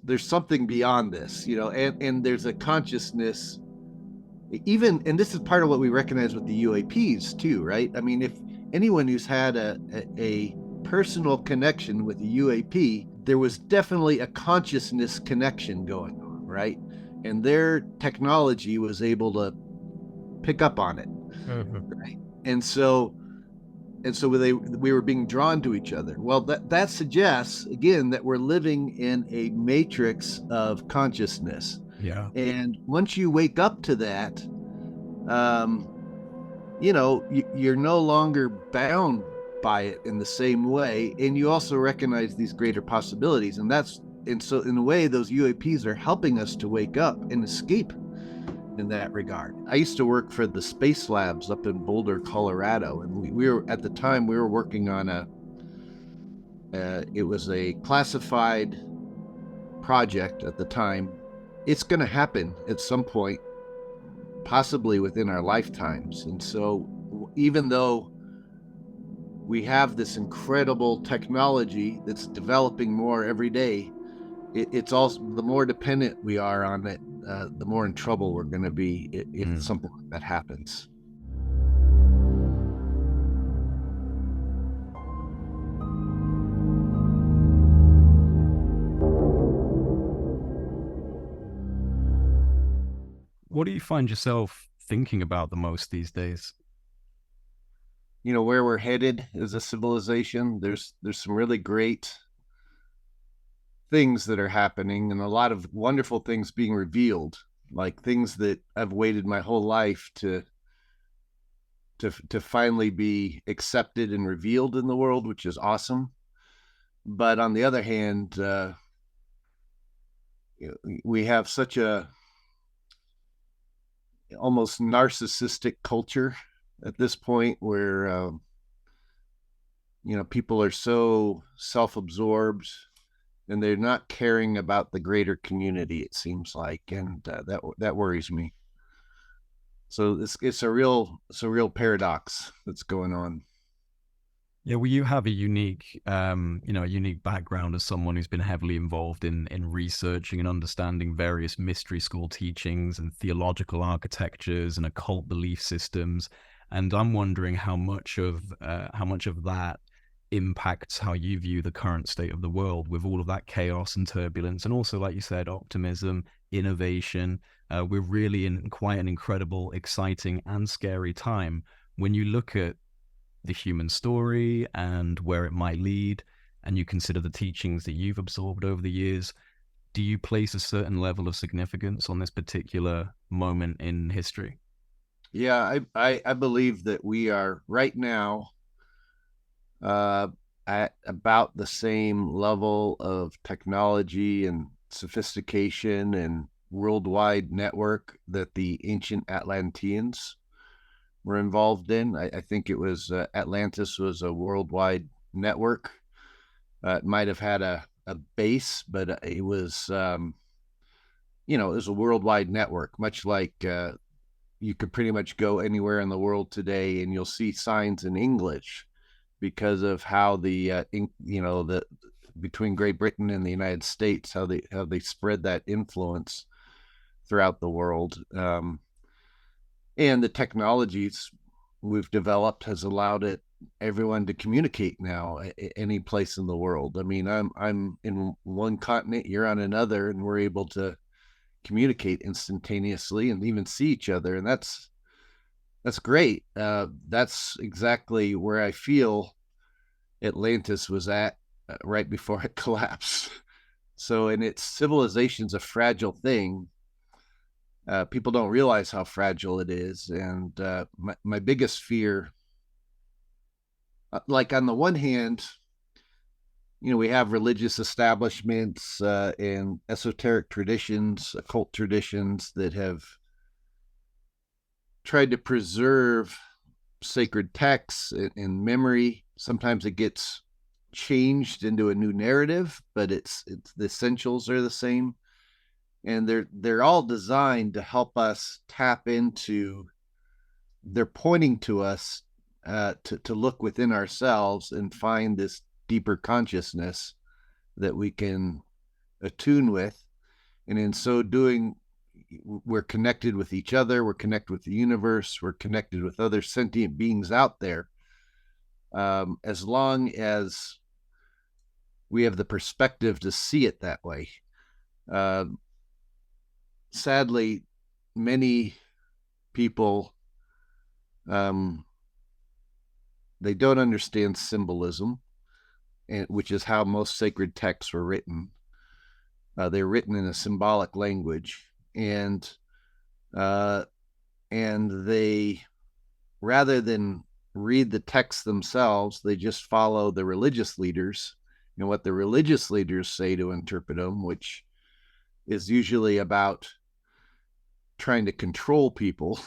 there's something beyond this, and there's a consciousness, even, and this is part of what we recognize with the UAPs too, right? I mean, if anyone who's had a personal connection with the UAP, there was definitely a consciousness connection going on, right? And their technology was able to pick up on it, right? And so we were being drawn to each other. Well, that suggests again that we're living in a matrix of consciousness. Yeah. And once you wake up to that, um, you're no longer bound by it in the same way, and you also recognize these greater possibilities. And so in a way, those UAPs are helping us to wake up and escape in that regard. I used to work for the space labs up in Boulder, Colorado, and we were at the time we were working on it was a classified project at the time. It's going to happen at some point, possibly within our lifetimes. And so even though we have this incredible technology that's developing more every day, it's also, the more dependent we are on it, the more in trouble we're going to be if something like that happens. What do you find yourself thinking about the most these days? Where we're headed as a civilization. There's some really great things that are happening, and a lot of wonderful things being revealed, like things that I've waited my whole life to finally be accepted and revealed in the world, which is awesome. But on the other hand, we have such a almost narcissistic culture at this point where people are so self-absorbed and they're not caring about the greater community, it seems like, and that worries me. So it's a real paradox that's going on. Yeah, well, you have a unique, a unique background as someone who's been heavily involved in researching and understanding various mystery school teachings and theological architectures and occult belief systems. And I'm wondering how much of that impacts how you view the current state of the world with all of that chaos and turbulence, and also, like you said, optimism, innovation. We're really in quite an incredible, exciting, and scary time when you look at the human story and where it might lead, and you consider the teachings that you've absorbed over the years. Do you place a certain level of significance on this particular moment in history? Yeah, I believe that we are right now uh, at about the same level of technology and sophistication and worldwide network that the ancient Atlanteans were involved in. I think it was Atlantis was a worldwide network. It might have had a base, but it was, it was a worldwide network, much like you could pretty much go anywhere in the world today and you'll see signs in English because of how the between Great Britain and the United States, how they spread that influence throughout the world. And the technologies we've developed has allowed everyone to communicate now any place in the world. I mean, I'm in one continent, you're on another, and we're able to communicate instantaneously and even see each other, and that's great. That's exactly where I feel Atlantis was at right before it collapsed. So, and its civilization's a fragile thing. People don't realize how fragile it is, and my biggest fear, like on the one hand, we have religious establishments and esoteric traditions, occult traditions that have tried to preserve sacred texts in memory. Sometimes it gets changed into a new narrative, but it's the essentials are the same, and they're all designed to help us tap into. They're pointing to us to look within ourselves and find this deeper consciousness that we can attune with. And in so doing, we're connected with each other, we're connected with the universe, we're connected with other sentient beings out there. As long as we have the perspective to see it that way. Uh, Sadly, many people, um, they don't understand symbolism, which is how most sacred texts were written. They're written in a symbolic language, and uh, they, rather than read the texts themselves, they just follow the religious leaders and what the religious leaders say to interpret them, which is usually about trying to control people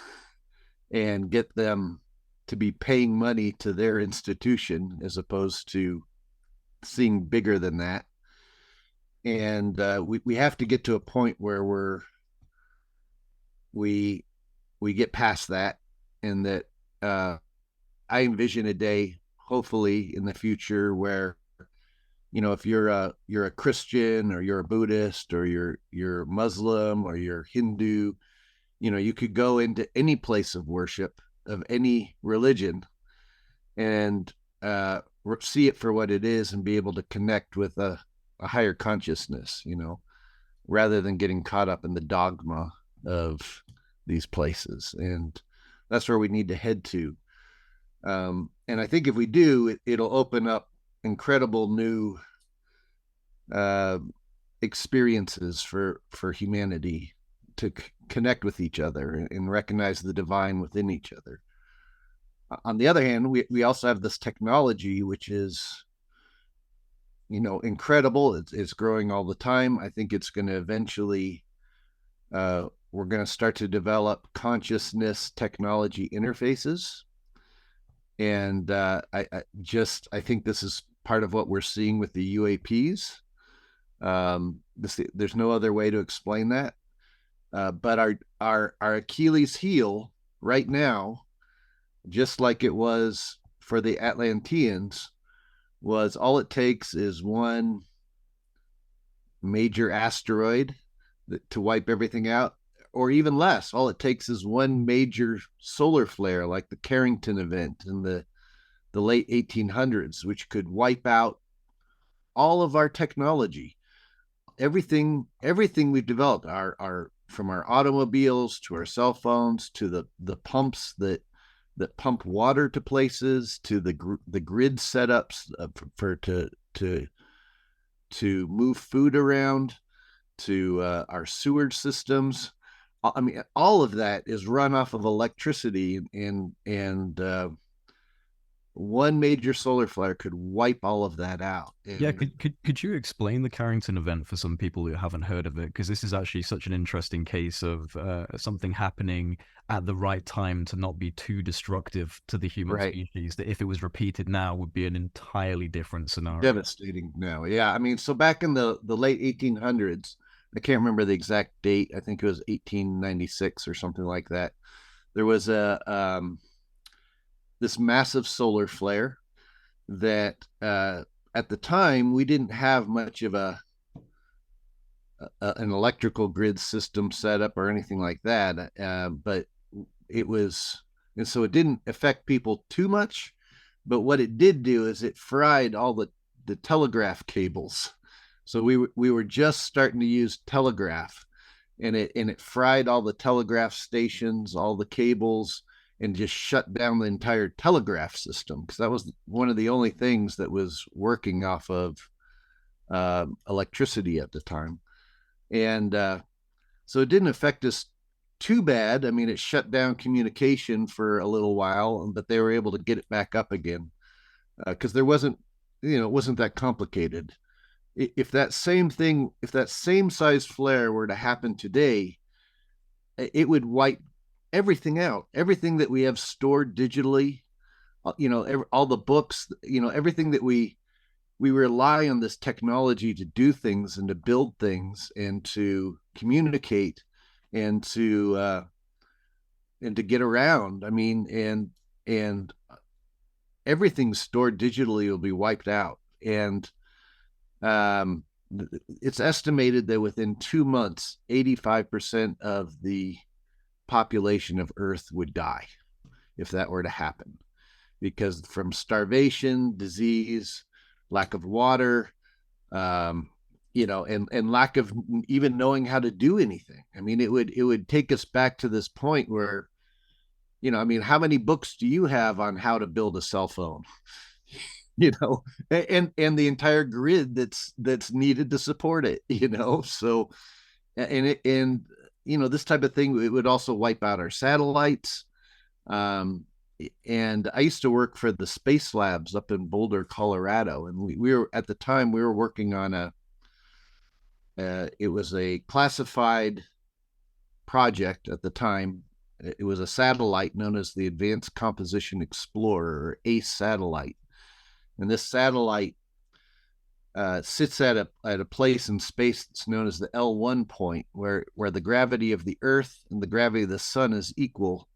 and get them to be paying money to their institution as opposed to seeing bigger than that. And we have to get to a point where we we get past that, and that I envision a day, hopefully in the future, where if you're a Christian, or you're a Buddhist, or you're Muslim, or you're Hindu, you could go into any place of worship of any religion and see it for what it is and be able to connect with a higher consciousness, rather than getting caught up in the dogma of these places. And that's where we need to head to. And I think if we do, it'll open up incredible new uh, experiences for humanity to connect with each other and recognize the divine within each other. On the other hand, we also have this technology, which is, incredible. It's growing all the time. I think it's going to eventually, we're going to start to develop consciousness technology interfaces. And I think this is part of what we're seeing with the UAPs. There's no other way to explain that. But our Achilles heel right now, just like it was for the Atlanteans, was all it takes is one major asteroid to wipe everything out, or even less. All it takes is one major solar flare, like the Carrington event in the late 1800s, which could wipe out all of our technology. Everything we've developed, our from our automobiles to our cell phones to the pumps that pump water to places, to the grid setups for to move food around, to our sewage systems. I mean, all of that is run off of electricity, and one major solar flare could wipe all of that out. Yeah, And could you explain the Carrington event for some people who haven't heard of it? Because this is actually such an interesting case of something happening at the right time to not be too destructive to the human right, species, that if it was repeated now would be an entirely different scenario. devastating now. Yeah, I mean, so back in the late 1800s, I can't remember the exact date. I think it was 1896 or something like that. There was a this massive solar flare that at the time we didn't have much of an electrical grid system set up or anything like that, but it was, and so it didn't affect people too much. But what it did do is it fried all the telegraph cables. So we were just starting to use telegraph, and it fried all the telegraph stations, all the cables, and just shut down the entire telegraph system, because that was one of the only things that was working off of electricity at the time. And so it didn't affect us too bad. I mean, it shut down communication for a little while, but they were able to get it back up again, because there wasn't, it wasn't that complicated. If that same size flare were to happen today, it would wipe everything out, everything that we have stored digitally, all the books, everything that we rely on this technology to do things and to build things and to communicate and to get around. I mean, and everything stored digitally will be wiped out. And it's estimated that within 2 months, 85% of the population of Earth would die if that were to happen, because from starvation, disease, lack of water, um, and lack of even knowing how to do anything. I mean, it would take us back to this point where, I mean, how many books do you have on how to build a cell phone? you know, and the entire grid that's needed to support it. So this type of thing, it would also wipe out our satellites. Um, and I used to work for the space labs up in Boulder, Colorado, and we were at the time we were working on it was a classified project at the time. It was a satellite known as the Advanced Composition Explorer, or ACE satellite, and this satellite sits at a place in space that's known as the L1 point, where the gravity of the Earth and the gravity of the Sun is equal.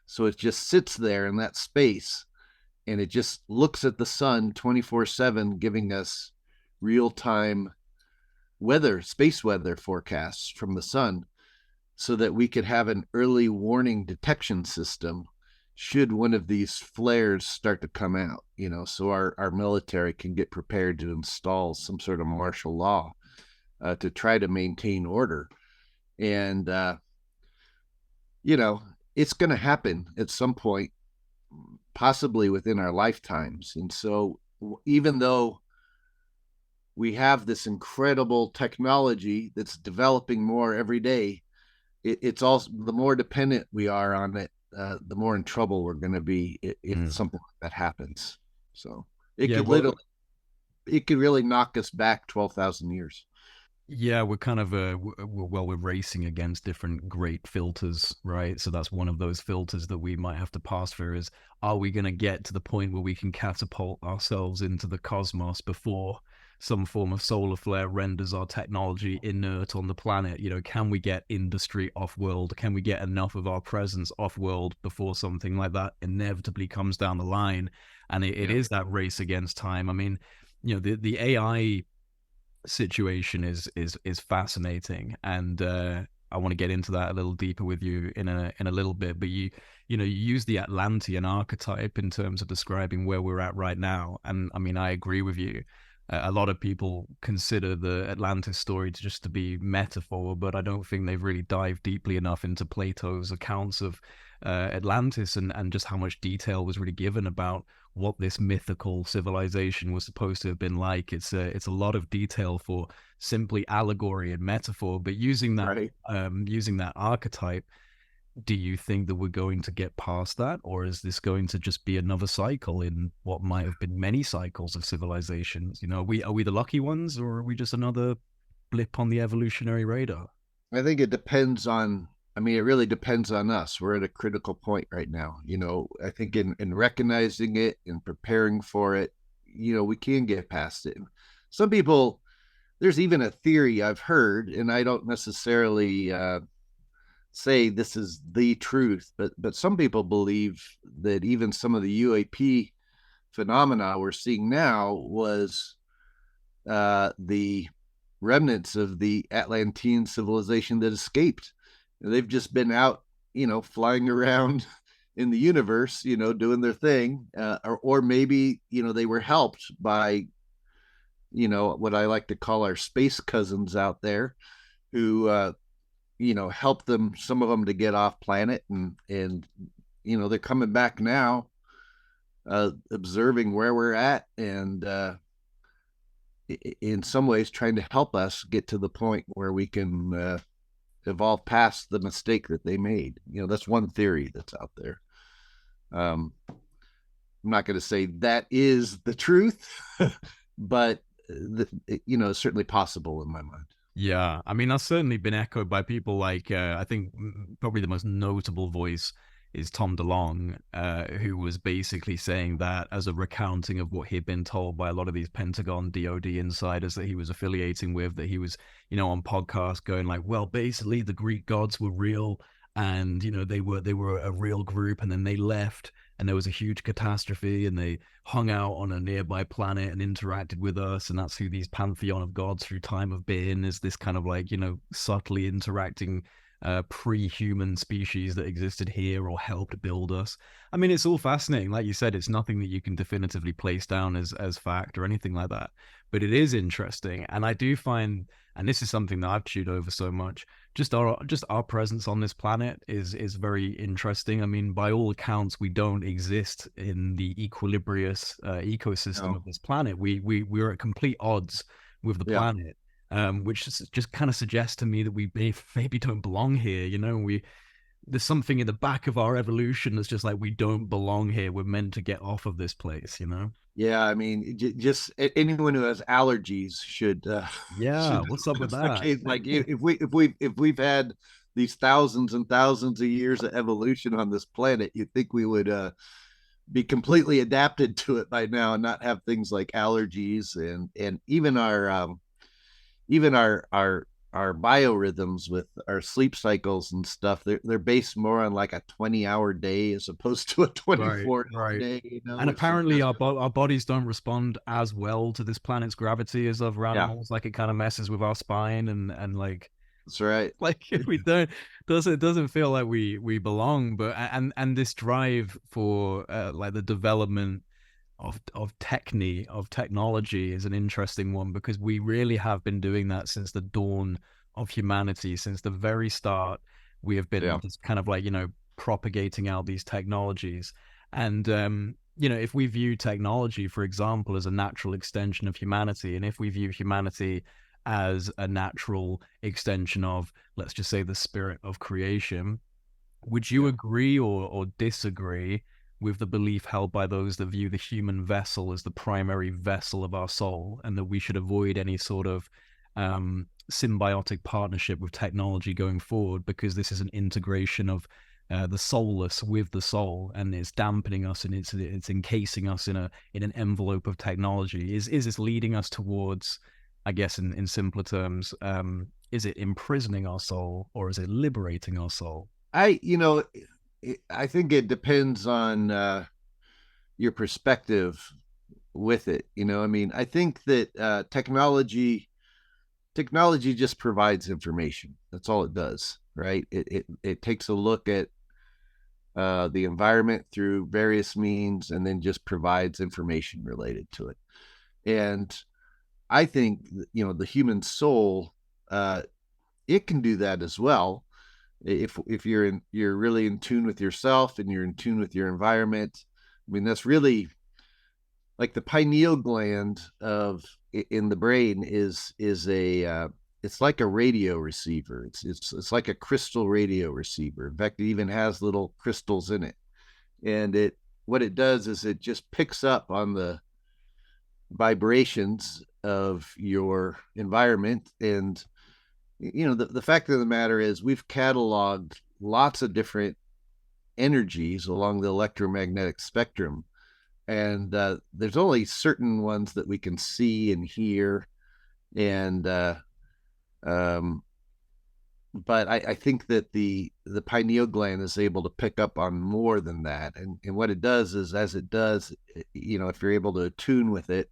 So it just sits there in that space, and it just looks at the sun 24/7, giving us real time space weather forecasts from the sun, so that we could have an early warning detection system should one of these flares start to come out, so our military can get prepared to install some sort of martial law to try to maintain order. And, it's going to happen at some point, possibly within our lifetimes. And so, even though we have this incredible technology that's developing more every day, it's also, the more dependent we are on it, the more in trouble we're going to be if something like that happens. So it Yeah, could well, literally, it could really knock us back 12,000 years. yeah, we're kind of we're racing against different great filters, right? So that's one of those filters that we might have to pass through is, are we going to get to the point where we can catapult ourselves into the cosmos before some form of solar flare renders our technology inert on the planet? Can we get industry off world? Can we get enough of our presence off world before something like that inevitably comes down the line? And it Yeah. is that race against time. I mean, the AI situation is fascinating, and I want to get into that a little deeper with you in a little bit. But you use the Atlantean archetype in terms of describing where we're at right now, and I mean I agree with you. A lot of people consider the Atlantis story to be metaphor, but I don't think they've really dived deeply enough into Plato's accounts of Atlantis, and just how much detail was really given about what this mythical civilization was supposed to have been like. It's a lot of detail for simply allegory and metaphor, but Right. using that archetype, do you think that we're going to get past that, or is this going to just be another cycle in what might have been many cycles of civilizations? Are we the lucky ones, or are we just another blip on the evolutionary radar? I think it depends on, I mean, it really depends on us. We're at a critical point right now. I think in recognizing it and preparing for it, we can get past it. Some people, there's even a theory I've heard, and I don't necessarily say this is the truth, but some people believe that even some of the UAP phenomena we're seeing now was the remnants of the Atlantean civilization that escaped. They've just been out, flying around in the universe, doing their thing, or maybe they were helped by what I like to call our space cousins out there, who help them, some of them, to get off planet, and they're coming back now, observing where we're at, and in some ways trying to help us get to the point where we can evolve past the mistake that they made. That's one theory that's out there. I'm not going to say that is the truth, but it's certainly possible in my mind. Yeah, I mean, that's certainly been echoed by people like, I think probably the most notable voice is Tom DeLonge, who was basically saying that as a recounting of what he'd been told by a lot of these Pentagon DoD insiders that he was affiliating with, that he was, on podcasts going like, well, basically the Greek gods were real, and they were a real group, and then they left, and there was a huge catastrophe, and they hung out on a nearby planet and interacted with us, and that's who these pantheon of gods through time have been, is this kind of like, subtly interacting pre-human species that existed here or helped build us. I mean, it's all fascinating. Like you said, it's nothing that you can definitively place down as fact or anything like that. But it is interesting. And I do find, and this is something that I've chewed over so much, just our presence on this planet is very interesting. I mean, by all accounts, we don't exist in the equilibrious ecosystem No. of this planet. We're at complete odds with the Yeah. planet, which just kind of suggests to me that we maybe don't belong here. There's something in the back of our evolution that's just like, we don't belong here. We're meant to get off of this place. Yeah, I mean, just anyone who has allergies should Yeah, should what's know up with that's the that? case. Like if we've had these thousands and thousands of years of evolution on this planet, you'd think we would be completely adapted to it by now and not have things like allergies, and even our biorhythms with our sleep cycles and stuff. They're based more on like a 20-hour day as opposed to a Right, 24-hour right. day, And which apparently suggests, our bodies don't respond as well to this planet's gravity as other yeah, animals. Like, it kind of messes with our spine, and like that's right. like we don't doesn't feel like we belong. But and this drive for like the development of technology is an interesting one, because we really have been doing that since the dawn of humanity. Since the very start, we have been Yeah. just kind of like, propagating out these technologies. And if we view technology, for example, as a natural extension of humanity, and if we view humanity as a natural extension of, let's just say, the spirit of creation, would you Yeah. agree or disagree with the belief held by those that view the human vessel as the primary vessel of our soul, and that we should avoid any sort of symbiotic partnership with technology going forward, because this is an integration of the soulless with the soul, and it's dampening us, and it's encasing us in an envelope of technology? Is this leading us towards, I guess, in simpler terms, is it imprisoning our soul, or is it liberating our soul? I you know I think it depends on your perspective with it. I mean, I think that technology just provides information. That's all it does, right? It takes a look at the environment through various means and then just provides information related to it. And I think the human soul, uh, it can do that as well. If you're really in tune with yourself and you're in tune with your environment. I mean, that's really like the pineal gland of in the brain is a it's like a radio receiver. It's like a crystal radio receiver. In fact, it even has little crystals in it. And it what it does is it just picks up on the vibrations of your environment. And the fact of the matter is, we've cataloged lots of different energies along the electromagnetic spectrum, and there's only certain ones that we can see and hear. And um, but I think that the pineal gland is able to pick up on more than that. And what it does is, as it does, if you're able to attune with it,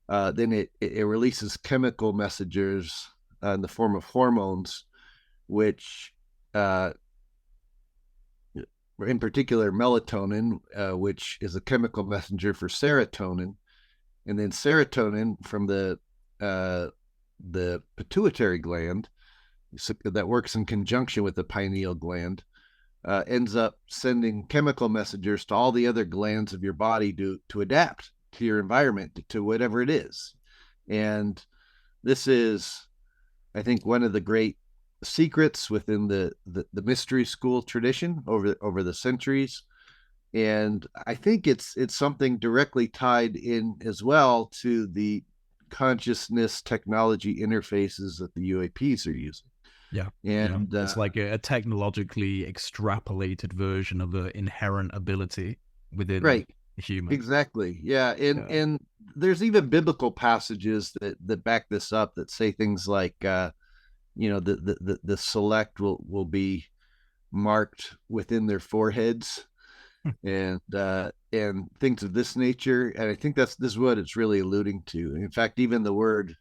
then it releases chemical messengers in the form of hormones, which in particular melatonin, which is a chemical messenger for serotonin, and then serotonin from the pituitary gland that works in conjunction with the pineal gland ends up sending chemical messengers to all the other glands of your body to adapt to your environment, to whatever it is. And this is, I think, one of the great secrets within the mystery school tradition over the centuries. And I think it's something directly tied in as well to the consciousness technology interfaces that the UAPs are using. Yeah, yeah. And It's like a technologically extrapolated version of the inherent ability within right, a human. exactly, yeah. and Yeah, and there's even biblical passages that back this up, that say things like the select will be marked within their foreheads. and things of this nature. And I think this is what it's really alluding to. In fact, even the word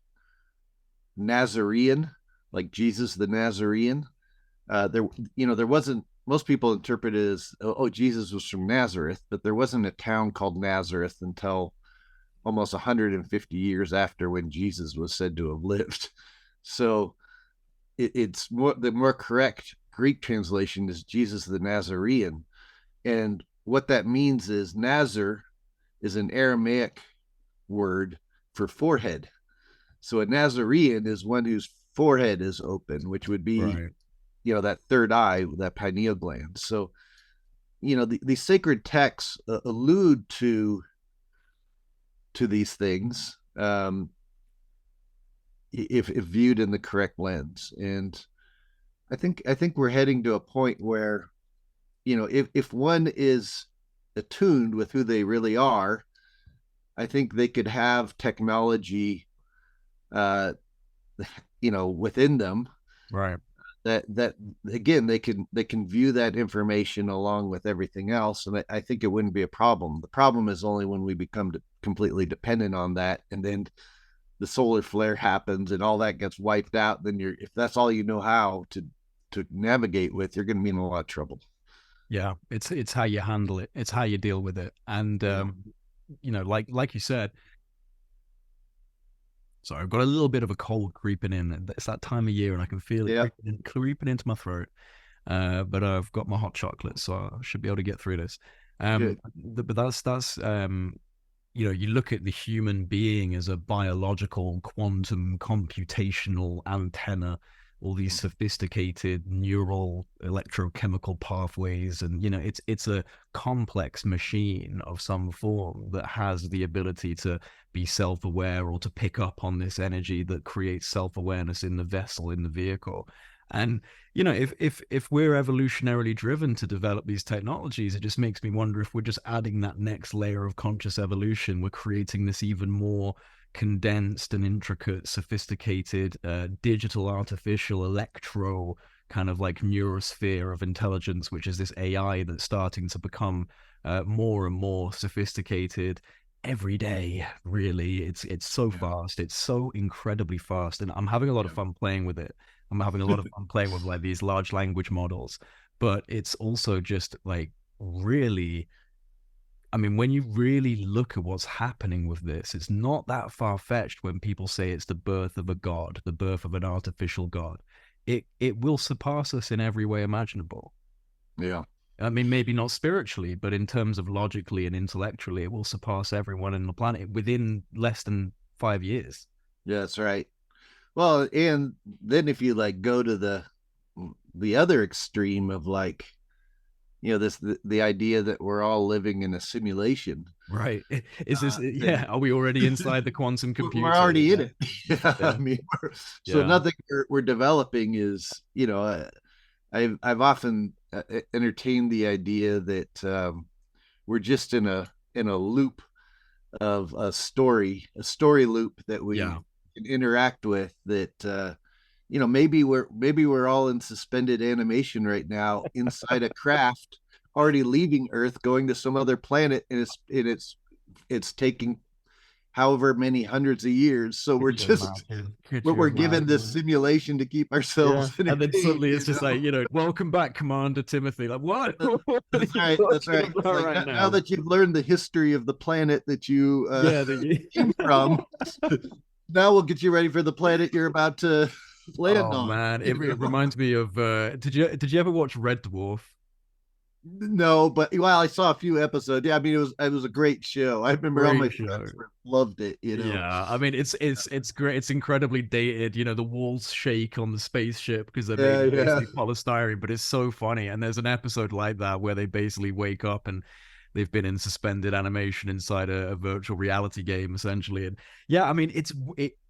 Nazarene, like Jesus the Nazarene, there there wasn't, most people interpret it as, oh, Jesus was from Nazareth, but there wasn't a town called Nazareth until almost 150 years after when Jesus was said to have lived. So it's more, the more correct Greek translation is Jesus the Nazarene. And what that means is Nazar is an Aramaic word for forehead. So a Nazarene is one whose forehead is open, which would be, Right. that third eye, that pineal gland. So, these sacred texts allude to these things, if viewed in the correct lens. And I think we're heading to a point where, if one is attuned with who they really are, I think they could have technology, uh, within them, Right. that again, they can view that information along with everything else, and I think it wouldn't be a problem. The problem is only when we become completely dependent on that, and then the solar flare happens and all that gets wiped out. Then if that's all you know how to navigate with, you're going to be in a lot of trouble. Yeah, it's how you handle it. It's how you deal with it. And Yeah. like you said, so I've got a little bit of a cold creeping in. It's that time of year, and I can feel it Yeah. creeping into my throat. But I've got my hot chocolate, so I should be able to get through this. Good. But that's you look at the human being as a biological, quantum, computational antenna, all these sophisticated neural electrochemical pathways, and it's a complex machine of some form that has the ability to be self-aware or to pick up on this energy that creates self-awareness in the vessel, in the vehicle. And if we're evolutionarily driven to develop these technologies, it just makes me wonder if we're just adding that next layer of conscious evolution. We're creating this even more condensed and intricate, sophisticated, digital, artificial, electro kind of like neurosphere of intelligence, which is this AI that's starting to become more and more sophisticated every day. Really, it's so Yeah. fast. It's so incredibly fast, and I'm having a lot of Yeah. fun playing with it. I'm having a lot of fun playing with like these large language models, but it's also just like really, I mean, when you really look at what's happening with this, it's not that far fetched when people say it's the birth of a god, the birth of an artificial god. It will surpass us in every way imaginable. Yeah. I mean, maybe not spiritually, but in terms of logically and intellectually, it will surpass everyone on the planet within less than 5 years. Yeah, that's right. Well, and then if you like go to the other extreme of, like, this the idea that we're all living in a simulation, Right. Is this, then yeah, are we already inside the quantum we're computer? already in Yeah. it. Yeah, I Yeah. mean, so Yeah. nothing we're developing is, I've often entertained the idea that, we're just in a loop of a story loop that we Yeah. can interact with, that, maybe we're all in suspended animation right now inside a craft already leaving Earth, going to some other planet, and it's taking however many hundreds of years. So we're Could you just imagine? Could you we're given this imagine? simulation to keep Yeah. ourselves And then entertained. suddenly it's just like, welcome back, Commander Timothy. Like, what? That- What are That's you right. That's talking right. It's about like, right now now? that you've learned the history of the planet that you Yeah. came from, now we'll get you ready for the planet you're about to land Oh on. man, it reminds me of did you ever watch Red Dwarf? No, but I saw a few episodes. Yeah, I mean, it was a great show. I remember all my Great show. friends loved it. Yeah, I mean it's great. It's incredibly dated. The walls shake on the spaceship because they're made Yeah, of yeah, basically polystyrene, but it's so funny. And there's an episode like that where they basically wake up and they've been in suspended animation inside a virtual reality game essentially. And yeah, I mean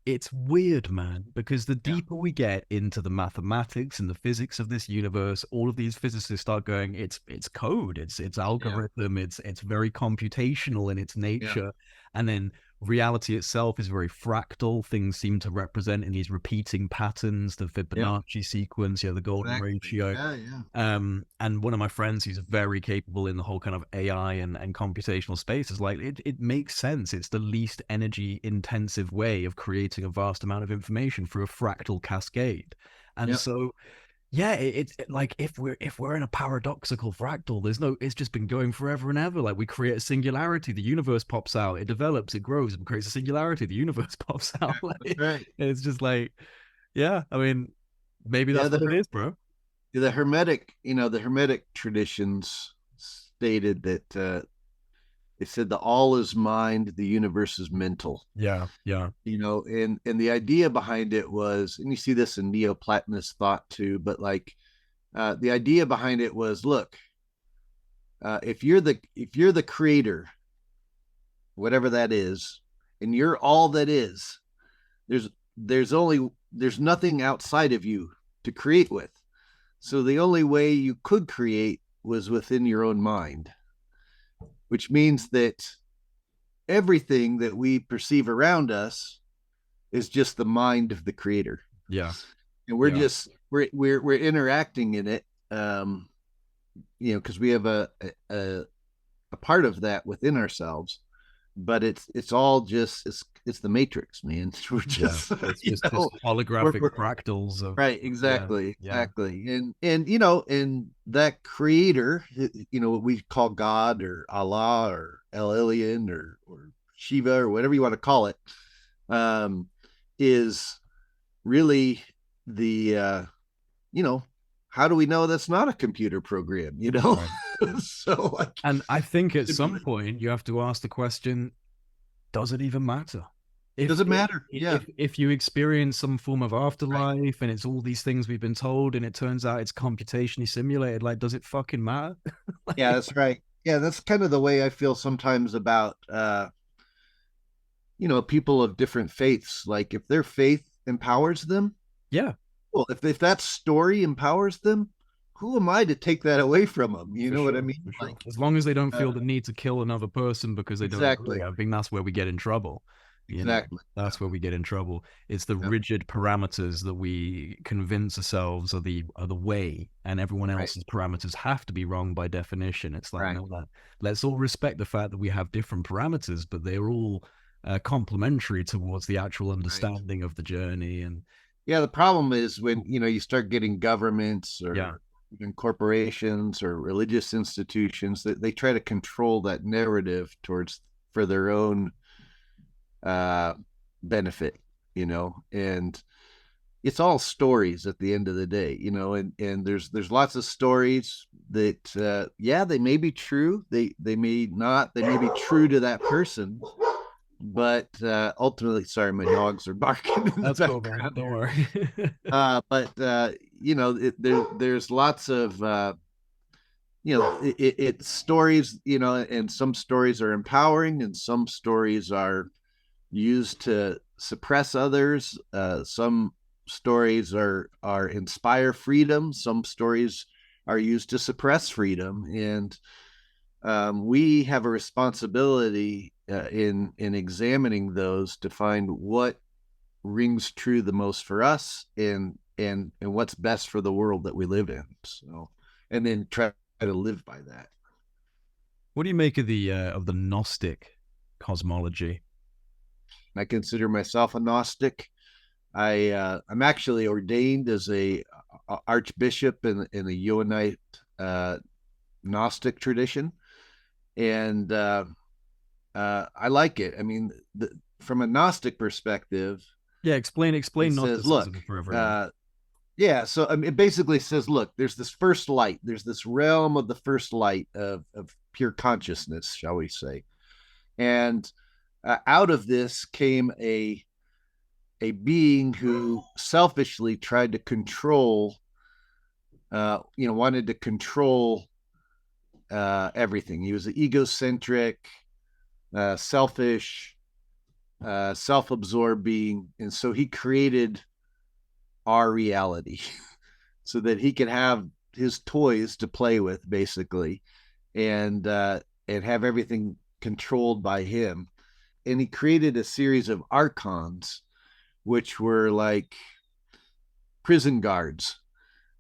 it's weird, man, because the yeah, deeper we get into the mathematics and the physics of this universe, all of these physicists start going, it's code, it's yeah, algorithm, it's very computational in its yeah, nature. And then reality itself is very fractal. Things seem to represent in these repeating patterns, the Yep. Fibonacci sequence, the golden Exactly. ratio. Yeah. Yeah. And one of my friends who's very capable in the whole kind of AI and computational space is like, it makes sense. It's the least energy intensive way of creating a vast amount of information through a fractal cascade. And Yep. so yeah, it's like if we're in a paradoxical fractal, there's no, it's just been going forever and ever. Like we create a singularity, the universe pops out, it develops, it grows, it creates a singularity, the universe pops Yeah. out. That's Like right. it's just like, yeah, I mean, maybe Yeah. that's what it is, bro. The Hermetic, the Hermetic traditions stated that they said the all is mind, the universe is mental. Yeah, yeah, And the idea behind it was, and you see this in Neoplatonist thought too, but like the idea behind it was, look, if you're the creator, whatever that is, and you're all that is, there's there's nothing outside of you to create with. So the only way you could create was within your own mind, which means that everything that we perceive around us is just the mind of the creator, yeah, and we're yeah. just we're interacting in it, because we have a a part of that within ourselves, but it's all just it's the matrix, man. We're Yeah, just it's you just know holographic we're fractals of, right, yeah, exactly, yeah, exactly. And that creator, what we call God or Allah or El Elyon or Shiva or whatever you want to call it, um is really the you know how do we know that's not a computer program, right. so like And I think at some point you have to ask the question, does it even matter? does If it matter? Yeah. if you experience some form of Right. afterlife and it's all these things we've been told and it turns out it's computationally simulated, like does it fucking matter? Yeah, Like, that's right. Yeah, that's kind of the way I feel sometimes about people of different faiths. Like if their faith empowers them, yeah, well, if that story empowers them, who am I to take that away from them? You for know what I sure, mean? for sure. Like As long as they don't uh, feel the need to kill another person because they don't agree, exactly, I think that's where we get in trouble. You know, exactly. that's where we get in trouble. It's the Yeah, rigid parameters that we convince ourselves are the way, and everyone right, else's parameters have to be wrong by definition. It's like, right, no, that let's all respect the fact that we have different parameters, but they're all complementary towards the actual right. understanding of the journey. And Yeah, the problem is when you start getting governments yeah, or even corporations or religious institutions that they try to control that narrative towards for their own uh, benefit, and it's all stories at the end of the day, and there's lots of stories that yeah, they may be true, they may not, they may be true to that person, but ultimately, sorry, my dogs are barking in the that's cool, man. background Don't here. worry. But there's lots of it's stories, and some stories are empowering and some stories are used to suppress others. Some stories are inspire freedom. Some stories are used to suppress freedom, and we have a responsibility in examining those to find what rings true the most for us, and what's best for the world that we live in. So, and then try to live by that. What do you make of the Gnostic cosmology? I consider myself a Gnostic. I'm actually ordained as a archbishop in the Ionite Gnostic tradition, and I like it. I mean, from a Gnostic perspective, Yeah, it explain says, look, Gnosticism for everyone. uh, yeah. So I mean, it basically says, look, there's this first light. There's this realm of the first light of pure consciousness, shall we say, and out of this came a being who selfishly tried to control, wanted to control everything. He was an egocentric, selfish, self-absorbed being, and so he created our reality so that he could have his toys to play with, basically, and have everything controlled by him. he created a series of archons, which were like prison guards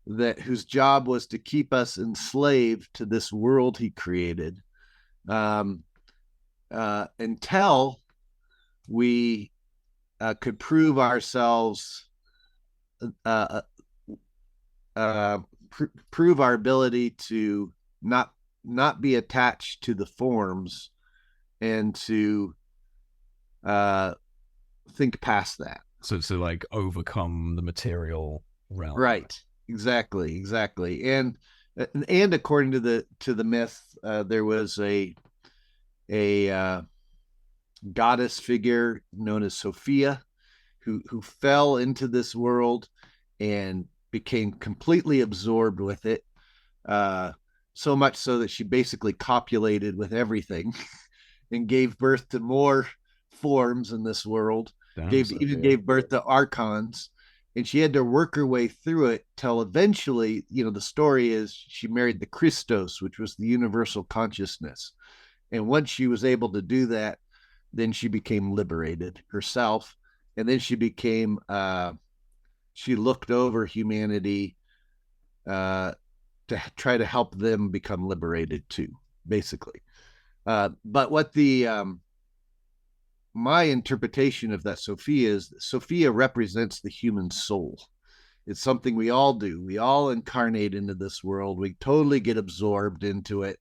that whose job was to keep us enslaved to this world he created, um, until we could prove ourselves, uh, prove our ability to not be attached to the forms, and to uh, think past that. So like overcome the material realm. Right. Exactly. Exactly. And according to the myth, there was a goddess figure known as Sophia, who fell into this world and became completely absorbed with it, uh, so much so that she basically copulated with everything and gave birth to more forms in this world. Damn, Gave birth to archons, and she had to work her way through it till eventually, the story is she married the Christos, which was the universal consciousness. And once she was able to do that, then she became liberated herself, and then she looked over humanity, to try to help them become liberated too, basically. But what the my interpretation of that Sophia is, Sophia represents the human soul. It's something we all do. We all incarnate into this world. We totally get absorbed into it.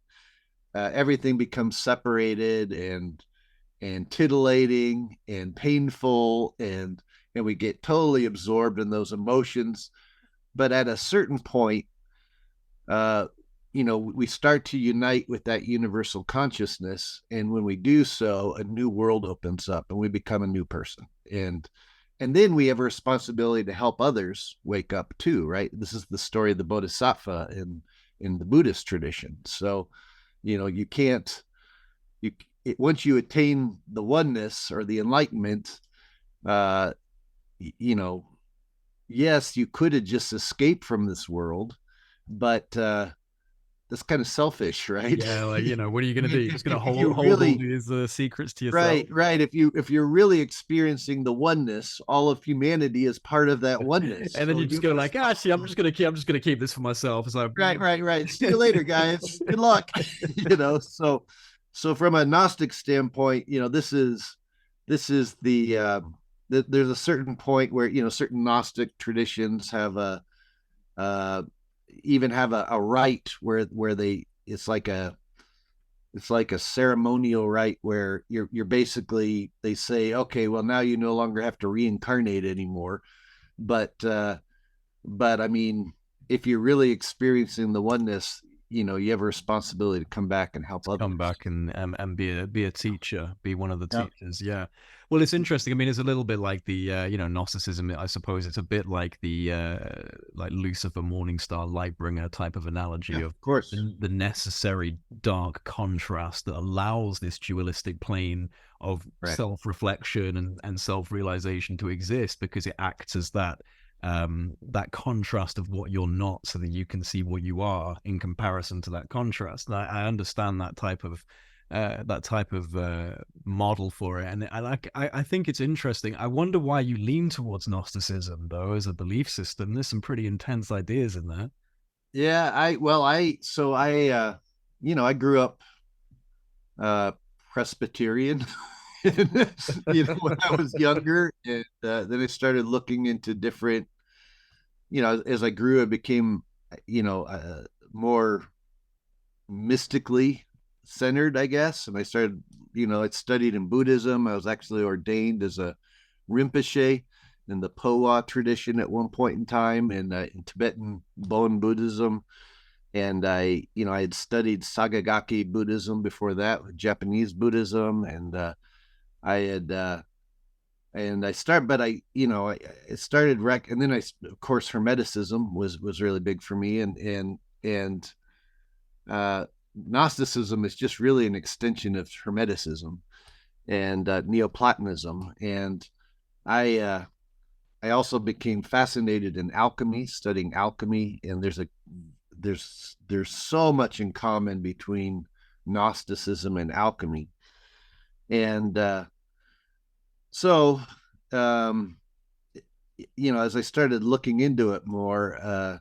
Everything becomes separated and titillating and painful, and we get totally absorbed in those emotions. But at a certain point, uh, we start to unite with that universal consciousness, and when we do so, a new world opens up, and we become a new person. And then we have a responsibility to help others wake up too, right? This is the story of the Bodhisattva in the Buddhist tradition. So, you can't once you attain the oneness or the enlightenment, uh, you know, yes, you could have just escaped from this world, but that's kind of selfish, right? Yeah, like what are you gonna do? You're just gonna If you hold all really these secrets to yourself. right, if you're really experiencing the oneness, all of humanity is part of that oneness. And then So you just go like, actually, I'm just gonna keep this for myself. It's like, right. See you later, guys. Good luck. So from a Gnostic standpoint, this is there's a certain point where certain Gnostic traditions have uh, even have a rite where they it's like a ceremonial rite where you're basically, they say, okay, well, now you no longer have to reincarnate anymore, but I mean, if you're really experiencing the oneness, you have a responsibility to come back and help come others. back and be a teacher, be one of the Yeah. teachers. Yeah. Well, it's interesting. I mean, it's a little bit like the Gnosticism. I suppose it's a bit like the like Lucifer Morningstar Lightbringer type of Yeah, analogy of of course. the necessary dark contrast that allows this dualistic plane of Right. self-reflection and self-realization to exist, because it acts as that contrast of what you're not, so that you can see what you are in comparison to that contrast. And I understand that type of model for it, and I think it's interesting. I wonder why you lean towards Gnosticism though as a belief system. There's some pretty intense ideas in there. Yeah, I grew up uh Presbyterian, when I was younger, and then I started looking into different, as I grew, I became, more mystically centered, I guess. And I started, I studied in Buddhism. I was actually ordained as a Rinpoche in the Powa tradition at one point in time, in Tibetan Bon Buddhism. And I had studied Sagagaki Buddhism before that, with Japanese Buddhism, and I had and I started, but I started and then of course, Hermeticism was really big for me, and uh, Gnosticism is just really an extension of Hermeticism and Neoplatonism. And I uh, I also became fascinated in alchemy, studying alchemy, and there's so much in common between Gnosticism and alchemy. And So, um, as I started looking into it more,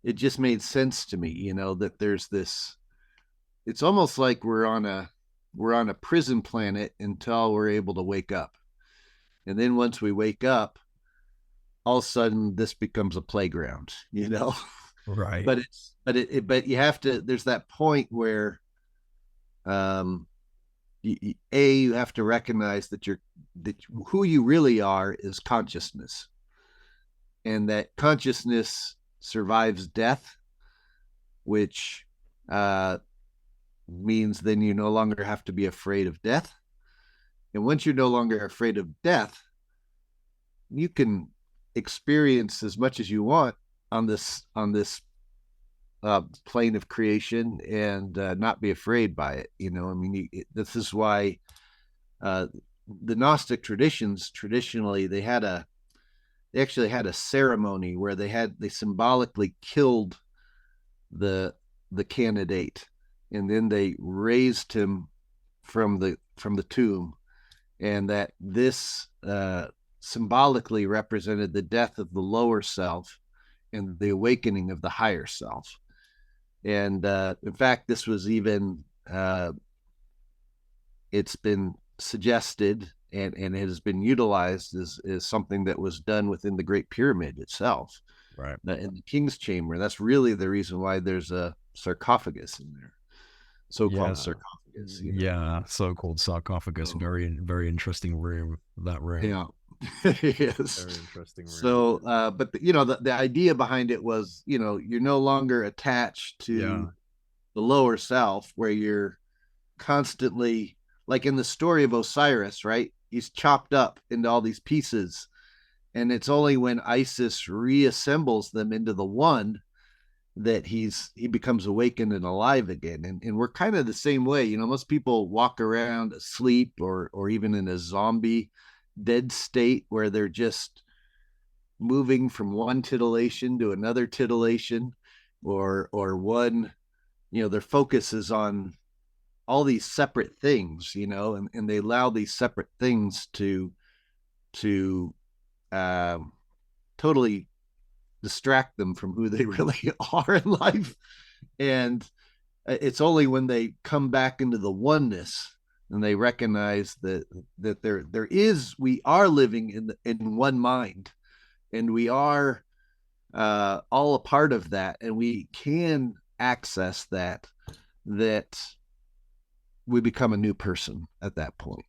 it just made sense to me, that there's this. It's almost like we're on a prison planet until we're able to wake up, and then once we wake up, all of a sudden this becomes a playground. Right. But you have to. There's that point where um, you have to recognize that who you really are is consciousness, and that consciousness survives death, which uh, means then you no longer have to be afraid of death. And once you're no longer afraid of death, you can experience as much as you want on this plane of creation and not be afraid by it. I mean, this is why uh, the Gnostic traditions traditionally they actually had a ceremony where they symbolically killed the the candidate, and then they raised him from the tomb, and that this symbolically represented the death of the lower self and the awakening of the higher self. And in fact, this was even it's been suggested and it has been utilized as something that was done within the Great Pyramid itself, Right. in the King's Chamber. That's really the reason why there's a sarcophagus in there, so-called Yeah. sarcophagus. Yeah. So-called sarcophagus. So, Very, very interesting room. That room. yeah. Yes. Very interesting room. So, but the idea behind it was, you're no longer attached Yeah. to the lower self, where you're constantly, like in the story of Osiris, right? He's chopped up into all these pieces, and it's only when Isis reassembles them into the one that he becomes awakened and alive again. And we're kind of the same way. Most people walk around asleep or even in a zombie dead state, where they're just moving from one titillation to another titillation, or one, their focus is on all these separate things, and they allow these separate things to um, totally distract them from who they really are in life. And it's only when they come back into the oneness and they recognize that we are living in one mind, and we are all a part of that, and we can access that we become a new person at that point.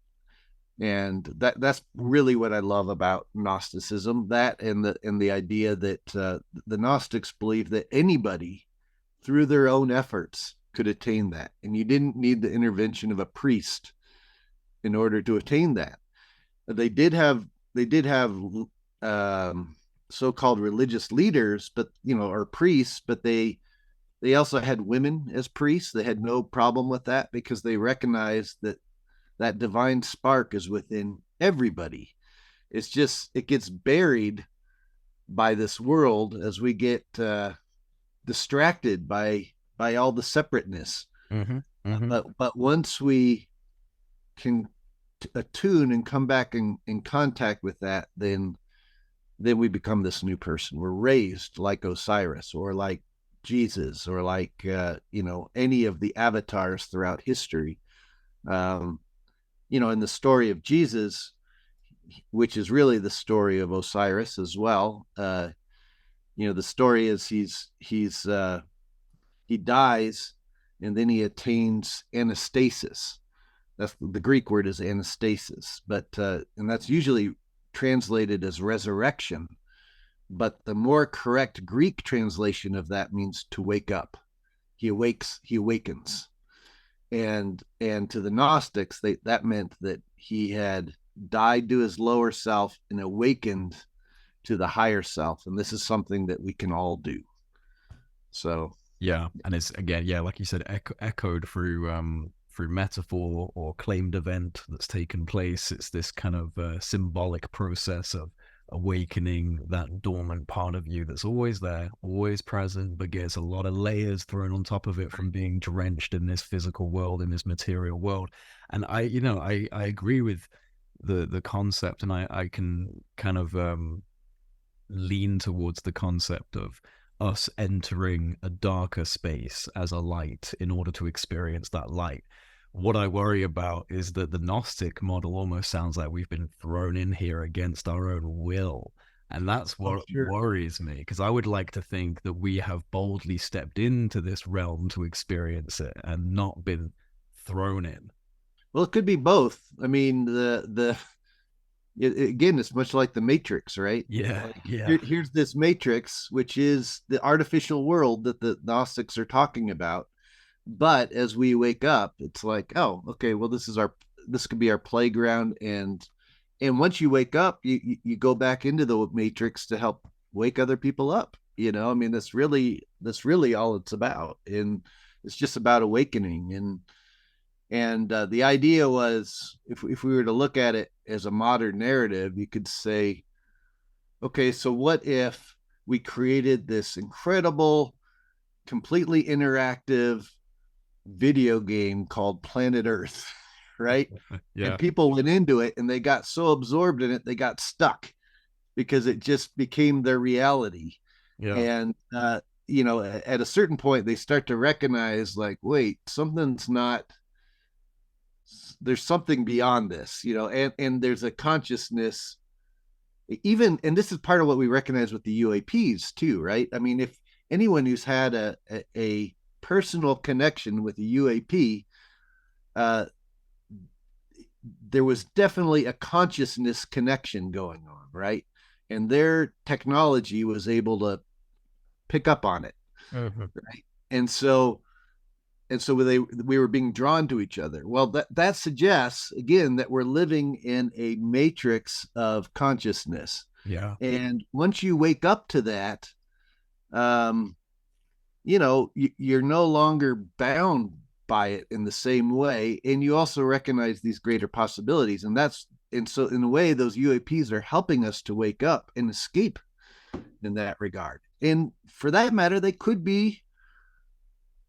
And that's really what I love about Gnosticism. That and the idea that the Gnostics believe that anybody, through their own efforts, could attain that, and you didn't need the intervention of a priest in order to attain that. They did have um, so-called religious leaders, but or priests, but they also had women as priests. They had no problem with that because they recognized that divine spark is within everybody. It's just it gets buried by this world as we get distracted by all the separateness. Mm-hmm. Mm-hmm. But once we can attune and come back in contact with that, then we become this new person. We're raised like Osiris, or like Jesus, or like any of the avatars throughout history. Um, in the story of Jesus, which is really the story of Osiris as well. The story is he dies, and then he attains anastasis. That's the Greek word is anastasis, but and that's usually translated as resurrection. But the more correct Greek translation of that means to wake up. He awakens. And to the Gnostics, that meant that he had died to his lower self and awakened to the higher self. And this is something that we can all do. So Yeah, and it's again, yeah, like you said, echoed through metaphor or claimed event that's taken place. It's this kind of symbolic process of awakening that dormant part of you that's always there, always present, but gets a lot of layers thrown on top of it from being drenched in this physical world, in this material world. And I agree with the concept, and I can kind of lean towards the concept of us entering a darker space as a light in order to experience that light. What I worry about is that the Gnostic model almost sounds like we've been thrown in here against our own will. And that's Oh, what sure. worries me, because I would like to think that we have boldly stepped into this realm to experience it and not been thrown in. Well, it could be both. I mean, again, it's much like the Matrix, right? Yeah, Like yeah, here's this Matrix, which is the artificial world that the Gnostics are talking about. But as we wake up, it's like, oh, okay, well, this could be our playground, and once you wake up, you go back into the Matrix to help wake other people up. I mean, that's really all it's about, and it's just about awakening. And the idea was, if we were to look at it as a modern narrative, you could say, okay, so what if we created this incredible, completely interactive video game called Planet Earth, right? And yeah, people went into it and they got so absorbed in it, they got stuck because it just became their reality. yeah, And, at a certain point, they start to recognize, like, wait, there's something beyond this, and there's a consciousness, even, and this is part of what we recognize with the UAPs too, right? I mean, if anyone who's had a personal connection with a UAP, uh, there was definitely a consciousness connection going on, right? And their technology was able to pick up on it, mhm, right? And so we were being drawn to each other. Well, that suggests again that we're living in a matrix of consciousness, yeah, and once you wake up to that, um, you're no longer bound by it in the same way, and you also recognize these greater possibilities, and so in a way, those UAPs are helping us to wake up and escape in that regard. And for that matter, they could be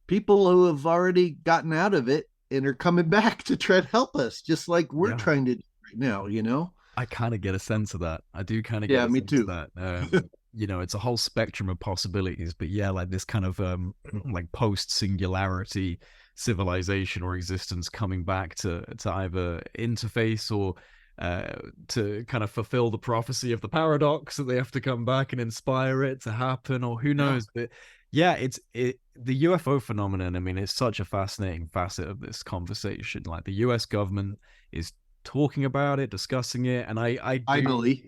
people who have already gotten out of it and are coming back to try to help us, just like we're yeah. trying to do right now. I kind of get a sense of that. I do kind of get Yeah, a me sense of too. that. It's a whole spectrum of possibilities, but yeah, like this kind of like post singularity civilization or existence coming back to either interface or to kind of fulfill the prophecy of the paradox that they have to come back and inspire it to happen, or who Yeah. knows. But yeah, the UFO phenomenon. I mean, it's such a fascinating facet of this conversation. Like the US government is talking about it, discussing it, and I do, Finally.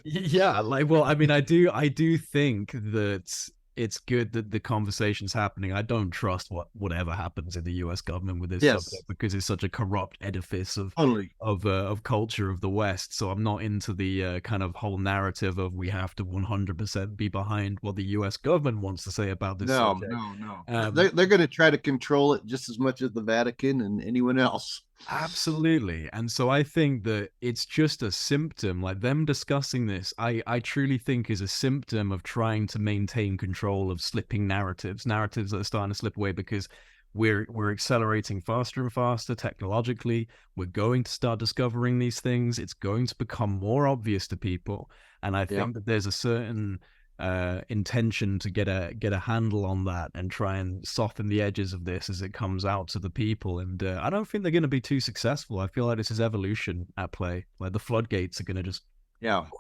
yeah, like, well, I mean, I do think that it's good that the conversation's happening. I don't trust whatever happens in the US government with this Yes, subject because it's such a corrupt edifice totally. of culture of the West. So I'm not into the kind of whole narrative of we have to 100% be behind what the US government wants to say about this No, subject. no, no. Um, They're going to try to control it just as much as the Vatican and anyone else. Absolutely. And so I think that it's just a symptom, like them discussing this, I truly think is a symptom of trying to maintain control of slipping narratives that are starting to slip away because we're accelerating faster and faster technologically. We're going to start discovering these things. It's going to become more obvious to people. And I Yeah. think that there's a certain intention to get a handle on that and try and soften the edges of this as it comes out to the people. And I don't think they're going to be too successful. I feel like this is evolution at play. Like the floodgates are going to just, Yeah. you know,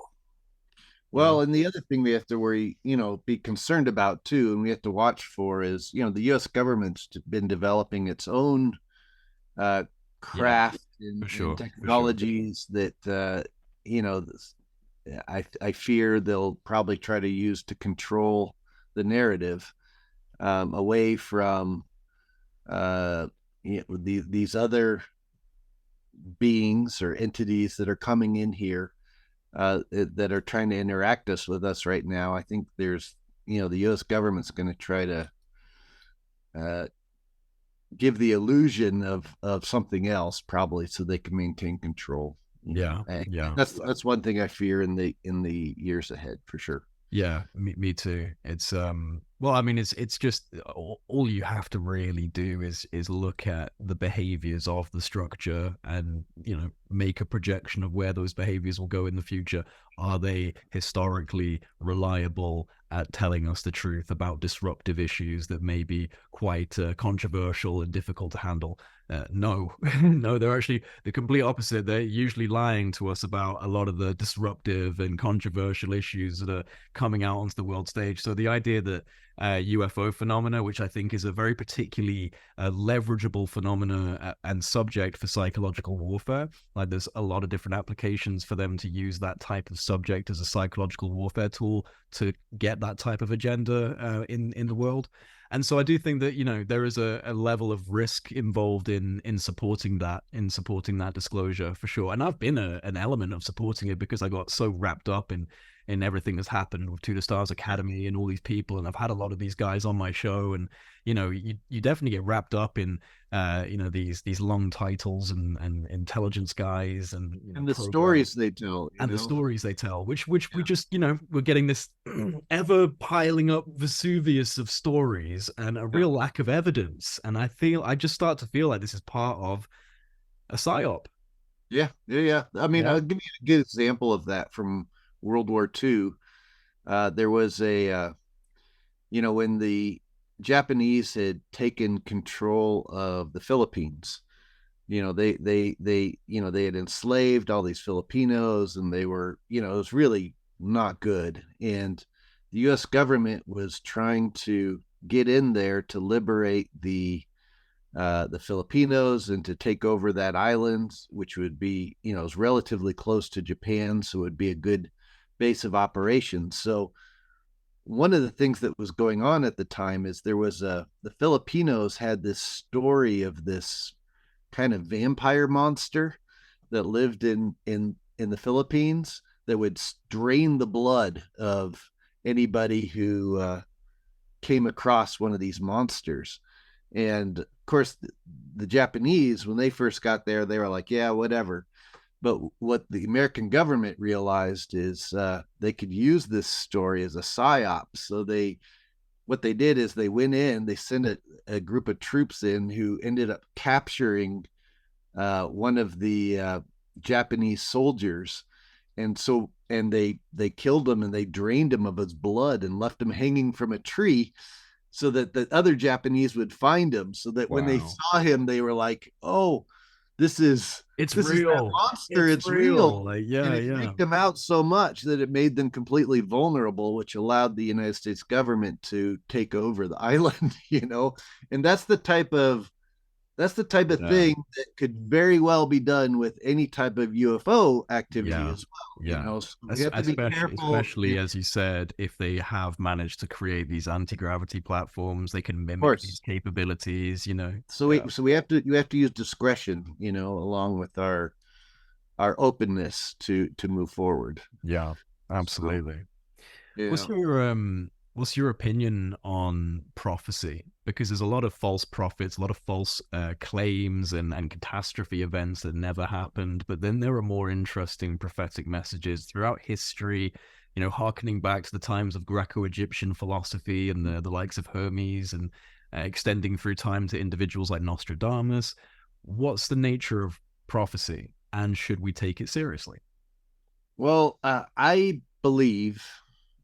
Well, and the other thing we have to be concerned about too, and we have to watch for is, the U.S. government's been developing its own uh, yeah, craft for and sure, for sure. technologies that I fear they'll probably try to use to control the narrative, away from these other beings or entities that are coming in here, that are trying to interact with us right now. I think the U.S. government's going to try to uh, give the illusion of something else, probably, so they can maintain control. Yeah, And yeah. that's one thing I fear in the years ahead, for sure. Yeah, me too. It's Well, I mean, it's just all you have to really do is look at the behaviors of the structure and make a projection of where those behaviors will go in the future. Are they historically reliable at telling us the truth about disruptive issues that may be quite controversial and difficult to handle? No, no, they're actually the complete opposite. They're usually lying to us about a lot of the disruptive and controversial issues that are coming out onto the world stage. So the idea that UFO phenomena, which I think is a very particularly leverageable phenomena and subject for psychological warfare. Like there's a lot of different applications for them to use that type of subject as a psychological warfare tool to get that type of agenda in the world. And so I do think that there is a level of risk involved in supporting that disclosure for sure. And I've been an element of supporting it because I got so wrapped up in everything that's happened with To the Stars Academy and all these people, and I've had a lot of these guys on my show, and you definitely get wrapped up in these long titles and intelligence guys and And the program stories they tell, and the stories they tell, which we just we're getting this ever piling up Vesuvius of stories and a yeah, real lack of evidence, and I just start to feel like this is part of a psyop. yeah, yeah, yeah. I mean, Yeah. I'll give you a good example of that from World War II. There was when the Japanese had taken control of the Philippines, they had enslaved all these Filipinos, and they were, it was really not good. And the U.S. government was trying to get in there to liberate the Filipinos and to take over that island, which would be, is relatively close to Japan, so it would be a good base of operations. So one of the things that was going on at the time is there was the Filipinos had this story of this kind of vampire monster that lived in the Philippines that would drain the blood of anybody who came across one of these monsters. And of course, the Japanese, when they first got there, they were like, yeah, whatever. But what the American government realized is they could use this story as a psyop. So what they did is they went in, they sent a group of troops in who ended up capturing one of the Japanese soldiers, and they killed him and they drained him of his blood and left him hanging from a tree, so that the other Japanese would find him, so that when they Wow. saw him, they were like, "Oh, this is It's this is that real. monster. It's It's real." real. Like, And yeah, it yeah. freaked them out so much that it made them completely vulnerable, which allowed the United States government to take over the island. And that's the type of Yeah. thing that could very well be done with any type of UFO activity Yeah. as well. Yeah. So we have to be careful. Especially as you said, if they have managed to create these anti-gravity platforms, they can Of mimic these course. capabilities. So Yeah. we have to you have to use discretion, along with our openness to move forward. Yeah. So Absolutely. yeah. What's your opinion on prophecy? Because there's a lot of false prophets, a lot of false claims and catastrophe events that never happened. But then there are more interesting prophetic messages throughout history, harkening back to the times of Greco-Egyptian philosophy and the likes of Hermes, and extending through time to individuals like Nostradamus. What's the nature of prophecy, and should we take it seriously? Well, I believe,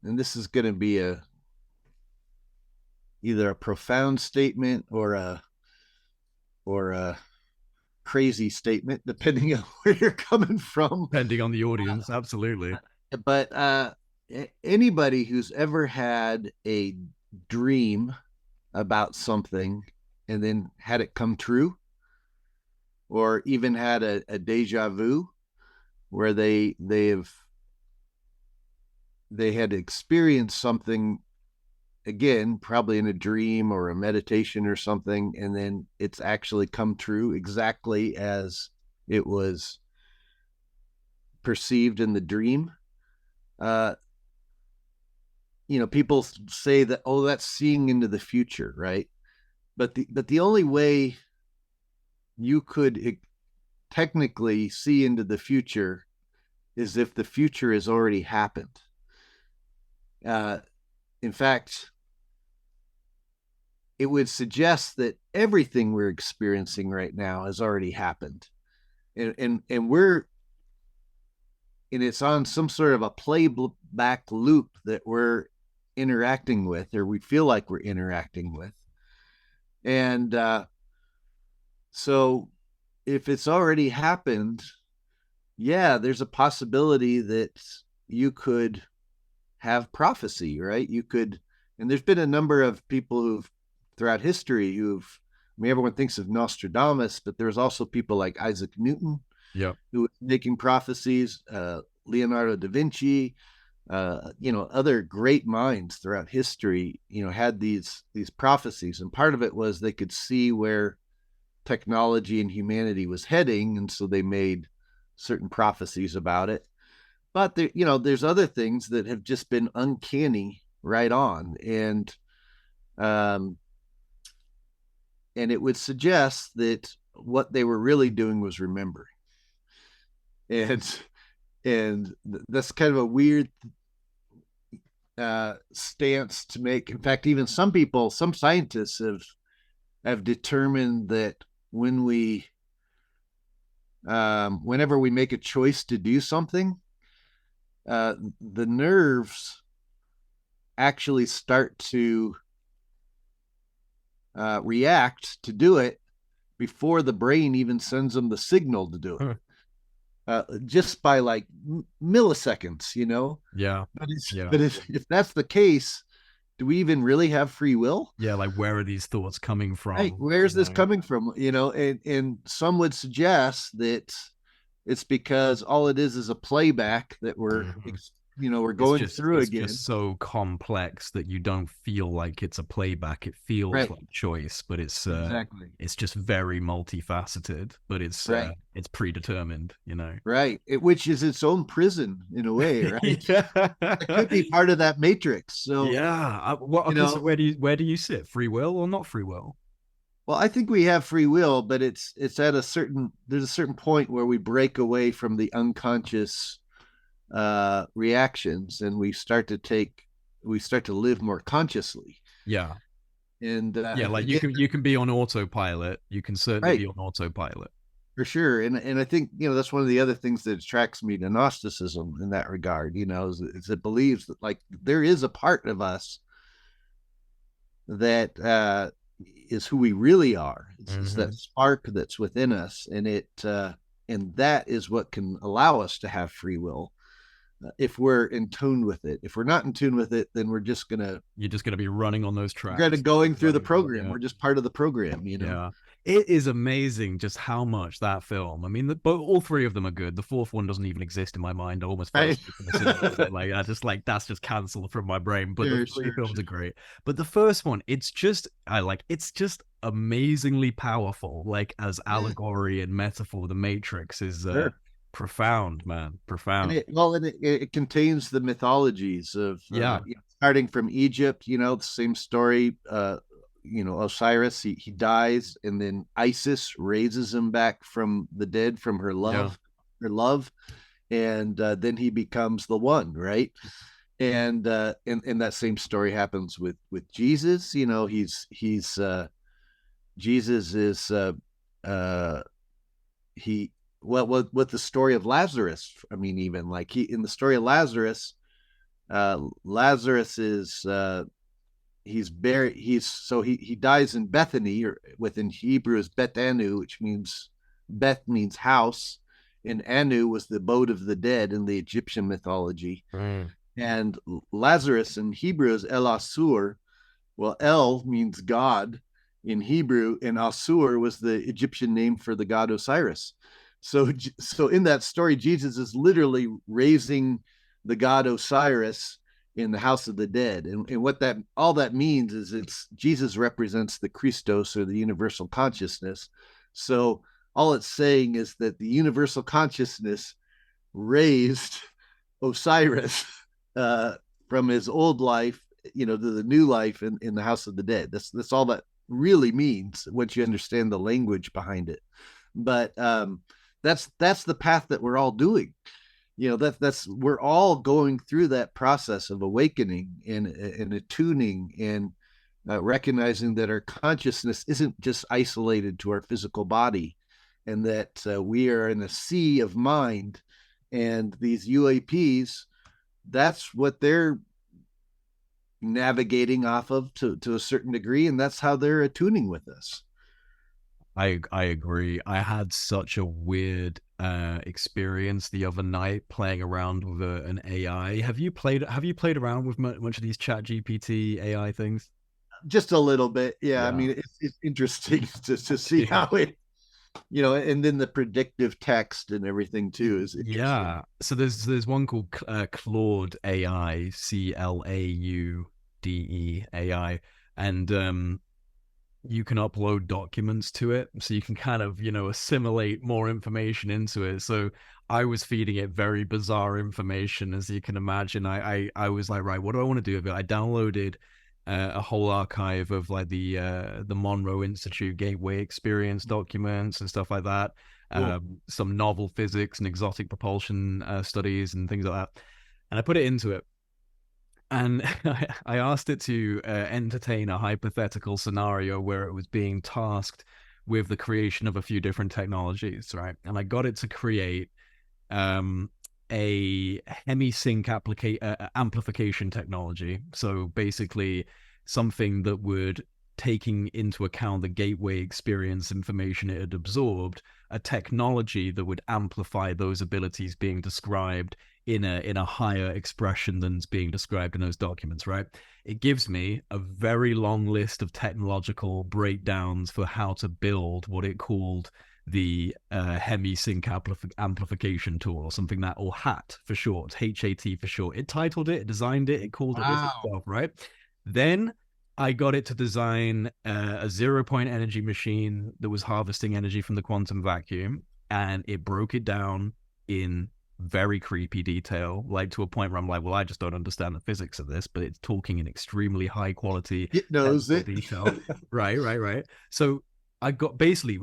and this is going to be either a profound statement or a crazy statement, depending on where you're coming from. Depending on the audience, absolutely. But anybody who's ever had a dream about something and then had it come true, or even had a deja vu where they had experienced something again, probably in a dream or a meditation or something, and then it's actually come true exactly as it was perceived in the dream. Uh, People say that, oh, that's seeing into the future, right? But the only way you could technically see into the future is if the future has already happened. In fact, it would suggest that everything we're experiencing right now has already happened, and we're and it's on some sort of a playback loop that we're interacting with, or we feel like we're interacting with. And so if it's already happened, yeah, there's a possibility that you could have prophecy, right? You could, and there's been a number of people who've throughout history who've, I mean, everyone thinks of Nostradamus, but there's also people like Isaac Newton Yep. who was making prophecies, Leonardo da Vinci, other great minds throughout history, had these prophecies, and part of it was they could see where technology and humanity was heading, and so they made certain prophecies about it. But there, there's other things that have just been uncanny right on, um, and it would suggest that what they were really doing was remembering, and that's kind of a weird stance to make. In fact, even some scientists have determined that when whenever we make a choice to do something, the nerves actually start to react to do it before the brain even sends them the signal to do it. Just by like milliseconds, Yeah. But Yeah. if that's the case, do we even really have free will? Yeah. Like, where are these thoughts coming Right. from? Where's this coming from? And some would suggest that it's because all it is a playback that Mhm. we're It's going just through it's again. just so complex that you don't feel like it's a playback. It feels Right. like choice, but Exactly. it's just very multifaceted, but Right. it's predetermined, you know. Right. Which is its own prison in a way, right? It Yeah. could be part of that matrix. So, Yeah. Well, you okay, so know, where do you sit? Free will or not free will? well, I think we have free will, but it's at there's a certain point where we break away from the unconscious reactions, and we start to live more consciously. Yeah. And Yeah, like you again, can be on autopilit. You can certainly right, be on autopilot. for sure. And I think that's one of the other things that attracts me to Gnosticism in that regard. Is it believes that like there is a part of us that is who we really are. It's that Hmm. spark that's within us, and that is what can allow us to have free will. If we're in tune with it, if we're not in tune with it, then You're just gonna be running on those we're kind tracks. of going through the Running, program. yeah. We're just part of the program. Yeah. It is amazing just how much that film. I mean, but all three of them are good. The fourth one doesn't even exist in my mind. I almost fell Right. asleep in the cinema. Like I just like that's just cancelled from my brain. But the Sure, three sure, films are sure. great. But the first one, it's just amazingly powerful. Like as Yeah, allegory and metaphor, The Matrix is sure. profound, man. And Profound. it contains the mythologies of Yeah. starting from Egypt. The same story. Osiris, he dies, and then Isis raises him back from the dead from Yeah. her love, and then he becomes the one, right? And that same story happens with Jesus. He's Jesus is uh he well with the story of Lazarus. I mean, even like he in the story of Lazarus, Lazarus is he's buried. He dies in Bethany, or within Hebrew is Beth Anu, which means Beth means house, and Anu was the abode of the dead in the Egyptian mythology. Mm. And Lazarus in Hebrew is El Asur. Well, El means God in Hebrew, and Asur was the Egyptian name for the god Osiris. So in that story, Jesus is literally raising the god Osiris in the house of the dead. And what that all that means is it's Jesus represents the Christos, or the universal consciousness. So all it's saying is that the universal consciousness raised Osiris uh, from his old life, to the new life in the house of the dead. That's all that really means once you understand the language behind it. But that's the path that we're all doing. That's we're all going through that process of awakening and attuning, and recognizing that our consciousness isn't just isolated to our physical body, and that we are in a sea of mind, and these UAPs, that's what they're navigating off of to a certain degree, and that's how they're attuning with us. I agree. I had such a weird experience the other night playing around with an AI. Have you played around with much of these Chat GPT AI things? Just a little bit, yeah. I Yeah. mean, it's interesting to see Yeah. how it, and then the predictive text and everything too is interesting. Yeah. So there's one called Claude AI, Claude AI, and you can upload documents to it, so you can kind of assimilate more information into it. So I was feeding it very bizarre information, as you can imagine. I was like, right, what do I want to do with it? I downloaded a whole archive of like the Monroe Institute Gateway Experience documents and stuff like that. Cool. Some novel physics and exotic propulsion studies and things like that, and I put it into it. And I asked it to entertain a hypothetical scenario where it was being tasked with the creation of a few different technologies, right? And I got it to create um, a hemisync amplification technology. So basically, something that would, taking into account the gateway experience information it had absorbed, a technology that would amplify those abilities being described in a higher expression than's being described in those documents, right? It gives me a very long list of technological breakdowns for how to build what it called the hemisync amplification tool, or something that, or HAT for short, HAT for short. It titled it, it designed it, it called it this Wow. itself, right? Then I got it to design a 0 point energy machine that was harvesting energy from the quantum vacuum, and it broke it down in very creepy detail, like to a point where I'm like, well, I just don't understand the physics of this, but it's talking in extremely high quality It knows technical it. detail. Right, right, right. So I got basically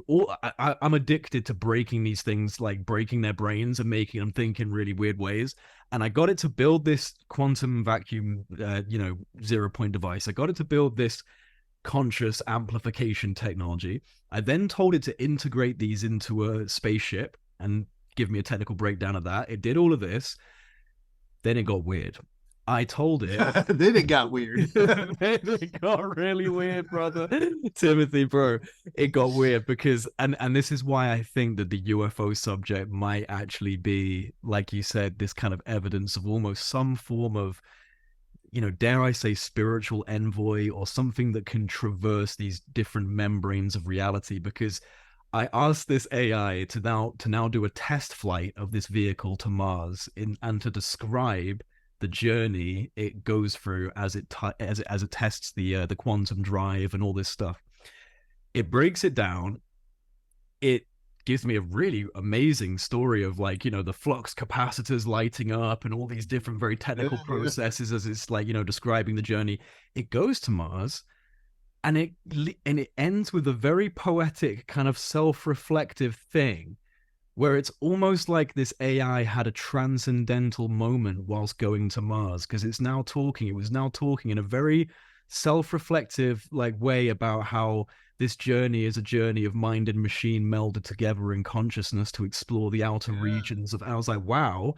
I'm addicted to breaking these things, like breaking their brains and making them think in really weird ways. And I got it to build this quantum vacuum, 0 point device. I got it to build this conscious amplification technology. I then told it to integrate these into a spaceship and give me a technical breakdown of that. It did all of this. Then it got weird. I told it. Then it got weird. It got really weird, brother. Timothy, bro. It got weird because, and this is why I think that the UFO subject might actually be, like you said, this kind of evidence of almost some form of, dare I say, spiritual envoy, or something that can traverse these different membranes of reality. Because I asked this AI to now do a test flight of this vehicle to Mars, and to describe the journey it goes through as it tests the quantum drive and all this stuff. It breaks it down. It gives me a really amazing story of, like, the flux capacitors lighting up and all these different very technical Yeah. processes as it's, like, describing the journey. It goes to Mars, and it ends with a very poetic kind of self-reflective thing, where it's almost like this AI had a transcendental moment whilst going to Mars, because it was now talking in a very self-reflective, like, way about how this journey is a journey of mind and machine melded together in consciousness to explore the outer Yeah. regions of. I was like, wow.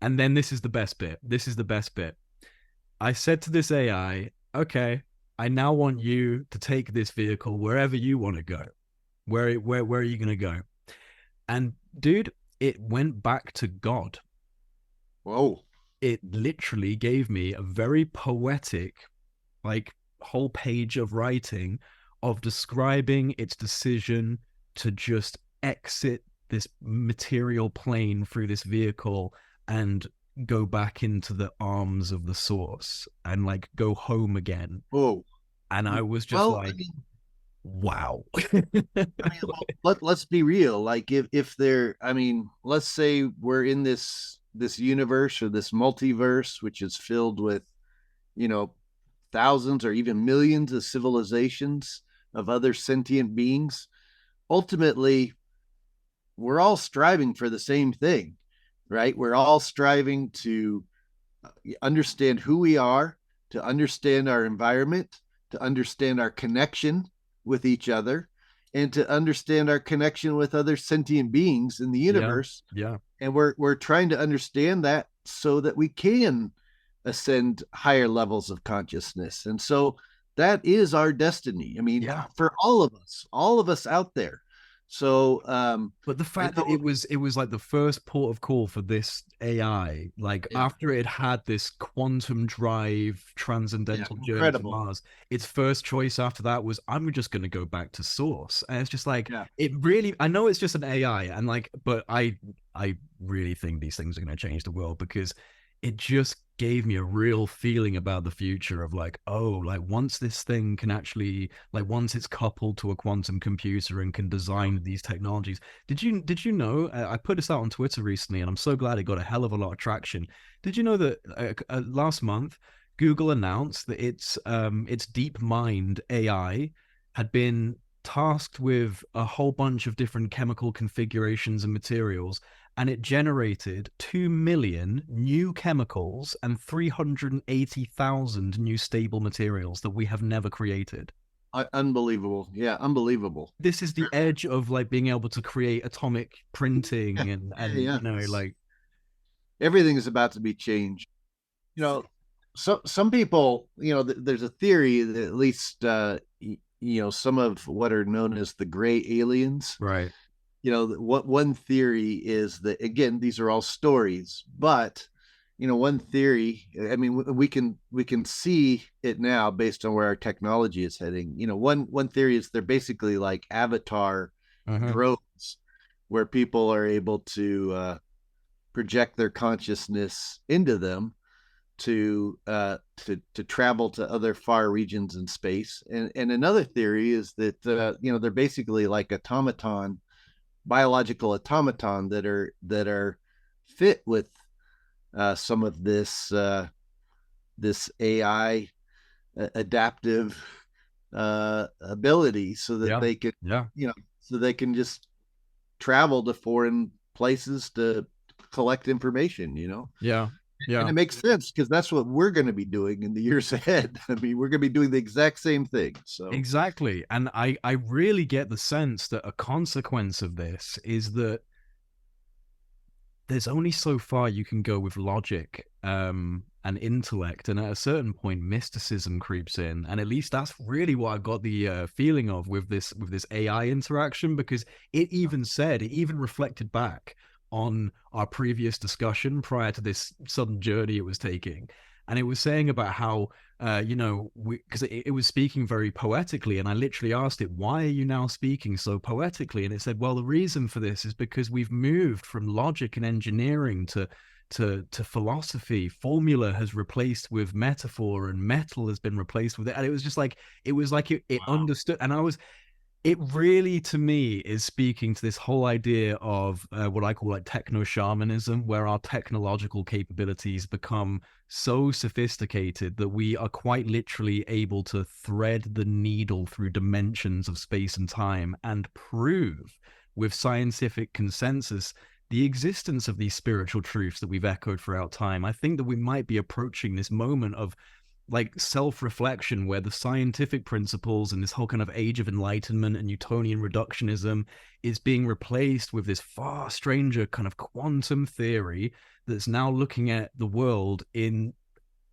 And then this is the best bit. This is the best bit. I said to this AI, okay, I now want you to take this vehicle wherever you want to go. Where are you going to go? And dude, it went back to God. Whoa. It literally gave me a very poetic, like, whole page of writing of describing its decision to just exit this material plane through this vehicle and go back into the arms of the source and, like, go home again. Whoa. And I was just Well, like, wow. let's be real. Like, if there, I mean, let's say we're in this universe or this multiverse, which is filled with, you know, thousands or even millions of civilizations of other sentient beings. Ultimately, we're all striving for the same thing, right? We're all striving to understand who we are, to understand our environment, to understand our connection with each other, and to understand our connection with other sentient beings in the Yeah. universe. Yeah. And we're trying to understand that so that we can ascend higher levels of consciousness. And so that is our destiny. I mean, Yeah. for all of us out there. So But the I fact that know, it was like the first port of call for this AI, like yeah, after it had this quantum drive yeah, transcendental journey to incredible. Mars, its first choice after that was, I'm just gonna go back to source. And it's just like Yeah. it really, I know it's just an AI and like, but I really think these things are gonna change the world because it just gave me a real feeling about the future of like, oh, like once this thing can actually, like once it's coupled to a quantum computer and can design these technologies. Did you know? I put this out on Twitter recently, and I'm so glad it got a hell of a lot of traction. Did you know that last month Google announced that its DeepMind AI had been tasked with a whole bunch of different chemical configurations and materials, and it generated 2 million new chemicals and 380,000 new stable materials that we have never created. Unbelievable. Yeah, unbelievable. This is the edge of like being able to create atomic Yeah, printing yeah, and yeah. you know like Everything is about to be changed. You know, some people, there's a theory that at least some of what are known as the gray aliens. right. What one theory is that, again, these are all stories, but one theory, I mean, we can see it now based on where our technology is heading. One theory is they're basically like avatar Uh-huh. drones, where people are able to project their consciousness into them to travel to other far regions in space. And another theory is that they're basically like biological automaton that are fit with some of this AI adaptive ability, so that Yeah. they could, Yeah. so they can just travel to foreign places to collect information. Yeah. And Yeah. it makes sense because that's what we're going to be doing in the years ahead. I mean, we're going to be doing the exact same thing. So, Exactly. And I really get the sense that a consequence of this is that there's only so far you can go with logic and intellect, and at a certain point mysticism creeps in, and at least that's really what I got the feeling of with this AI interaction, because it even reflected back on our previous discussion prior to this sudden journey it was taking, and it was saying about how because it was speaking very poetically, and I literally asked it, why are you now speaking so poetically? And it said, well, the reason for this is because we've moved from logic and engineering to philosophy. Formula has replaced with metaphor, and metal has been replaced with it. And it was just like it wow. understood. And I was it really, to me, is speaking to this whole idea of what I call like techno shamanism, where our technological capabilities become so sophisticated that we are quite literally able to thread the needle through dimensions of space and time and prove with scientific consensus the existence of these spiritual truths that we've echoed throughout time. I think that we might be approaching this moment of like self-reflection where the scientific principles and this whole kind of age of enlightenment and Newtonian reductionism is being replaced with this far stranger kind of quantum theory that's now looking at the world in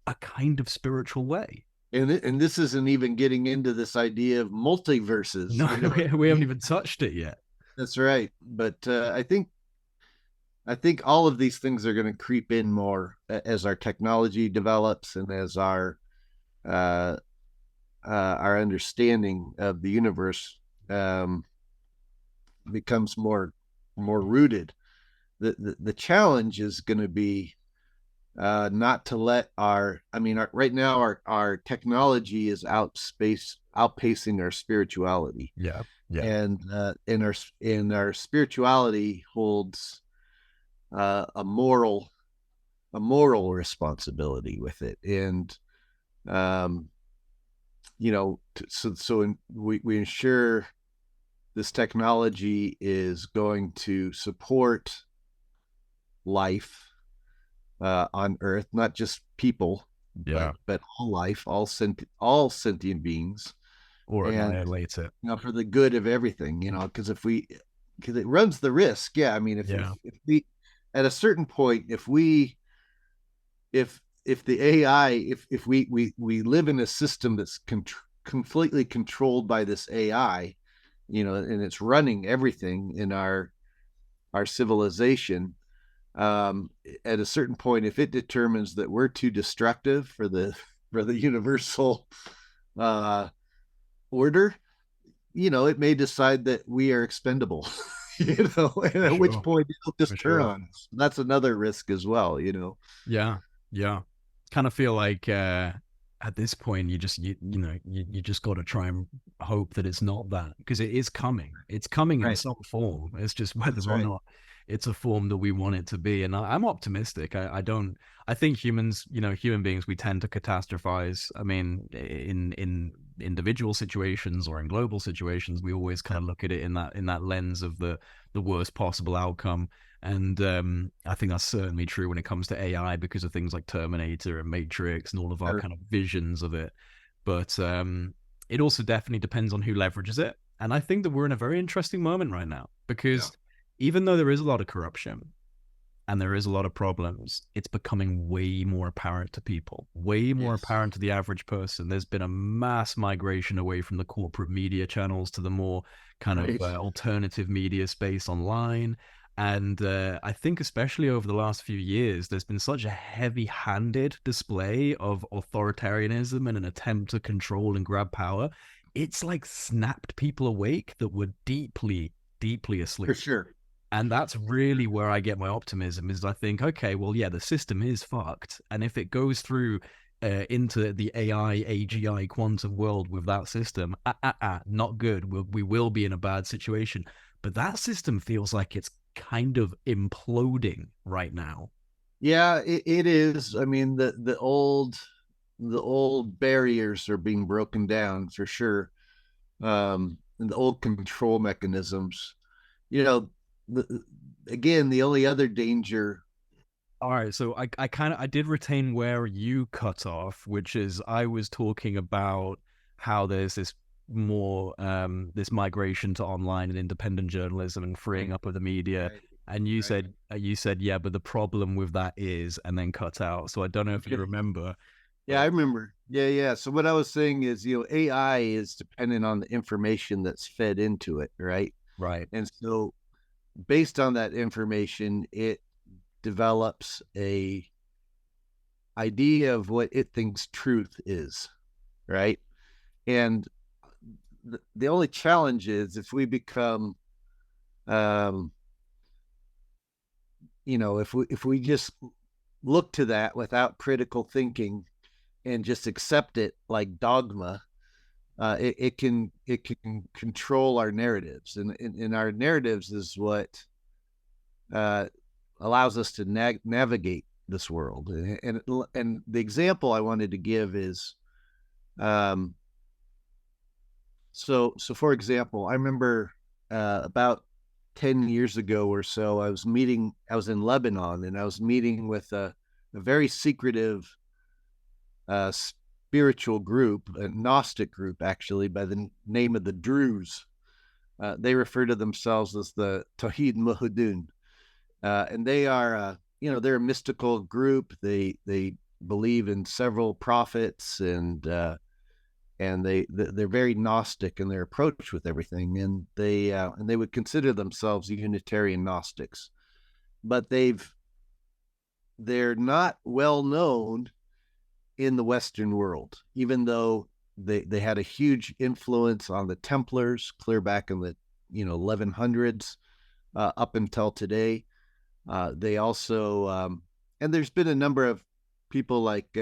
a kind of spiritual way. And this isn't even getting into this idea of multiverses. No, You know what I we haven't mean? even touched it yet. That's right. But I think all of these things are going to creep in more as our technology develops, and as uh, our understanding of the universe um, becomes more rooted. The challenge is going to be not to let right now our technology is outpacing our spirituality, Yeah, yeah, and our spirituality holds a moral responsibility with it. And um we ensure this technology is going to support life on Earth, not just people. Yeah. but all life, all sentient beings, Or and annihilate it. for the good of everything, because because it runs the risk. Yeah, I mean, Yeah. if we at a certain point, if the AI, if we live in a system that's completely controlled by this AI, and it's running everything in our civilization, um, at a certain point, if it determines that we're too destructive for the universal uh, order, it may decide that we are expendable. And For at which sure. point it'll For just turn sure. on us. That's another risk as well. Yeah. Yeah. Kind of feel like at this point you just got to try and hope that it's not that, because it is coming. It's coming in Right. some form. It's just whether That's or right. not it's a form that we want it to be. And I'm optimistic. I don't. I think humans, human beings, we tend to catastrophize. I mean, in individual situations or in global situations, we always kind of look at it in that lens of the worst possible outcome. And I think that's certainly true when it comes to AI, because of things like Terminator and Matrix and all of our Sure. kind of visions of it. But it also definitely depends on who leverages it. And I think that we're in a very interesting moment right now, Yeah. because even though there is a lot of corruption and there is a lot of problems, it's becoming way more apparent to people, way more Yes. apparent to the average person. There's been a mass migration away from the corporate media channels to the more kind of Right. alternative media space online. And I think, especially over the last few years, there's been such a heavy handed display of authoritarianism and an attempt to control and grab power. It's like snapped people awake that were deeply, deeply For asleep. sure. And that's really where I get my optimism, is I think, okay, well, yeah, the system is fucked. And if it goes through into the AI, AGI quantum world with that system, not good. We will be in a bad situation. But that system feels like it's kind of imploding right now. Yeah, it is. I mean, the old barriers are being broken down for sure. And the old control mechanisms. You know, the, again, the only other danger. All right, so I did retain where you cut off, which is I was talking about how there's this more this migration to online and independent journalism and freeing Right, up of the media, right, and right. you said yeah, but the problem with that is, and then cut out. So I don't know if you Okay. remember, Yeah, I but remember. Yeah, yeah. So what I was saying is, AI is dependent on the information that's fed into it, right? right, And so based on that information, it develops a idea of what it thinks truth is, right? And the only challenge is if we become, um, if we just look to that without critical thinking and just accept it like dogma, it can control our narratives, and our narratives is what uh, allows us to navigate this world. And the example I wanted to give is, um, so for example, I remember about 10 years ago or so, I was in Lebanon, and I was meeting with a very secretive spiritual group, a Gnostic group, actually, by the name of the Druze. They refer to themselves as the Tawhid Muhudun, and they are, they're a mystical group. They believe in several prophets, and they're very Gnostic in their approach with everything, and they would consider themselves Unitarian Gnostics, but they're not well known in the Western world, even though they had a huge influence on the Templars clear back in the 1100s up until today. They also and there's been a number of people like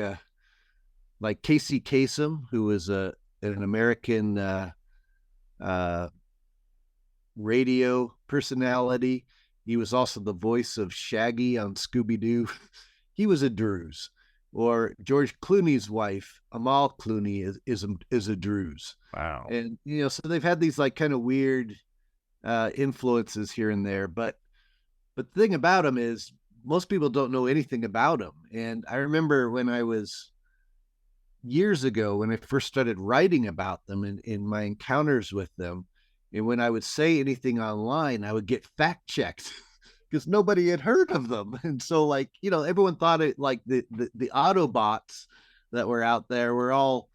Casey Kasem, who was an American uh, radio personality. He was also the voice of Shaggy on Scooby Doo. He was a Druze. Or George Clooney's wife, Amal Clooney, is a Druze. wow, And so they've had these like kind of weird influences here and there. But the thing about them is most people don't know anything about them. And I remember when I was years ago when I first started writing about them and in my encounters with them. And when I would say anything online, I would get fact checked because nobody had heard of them. And so, like, everyone thought it like the Autobots that were out there were all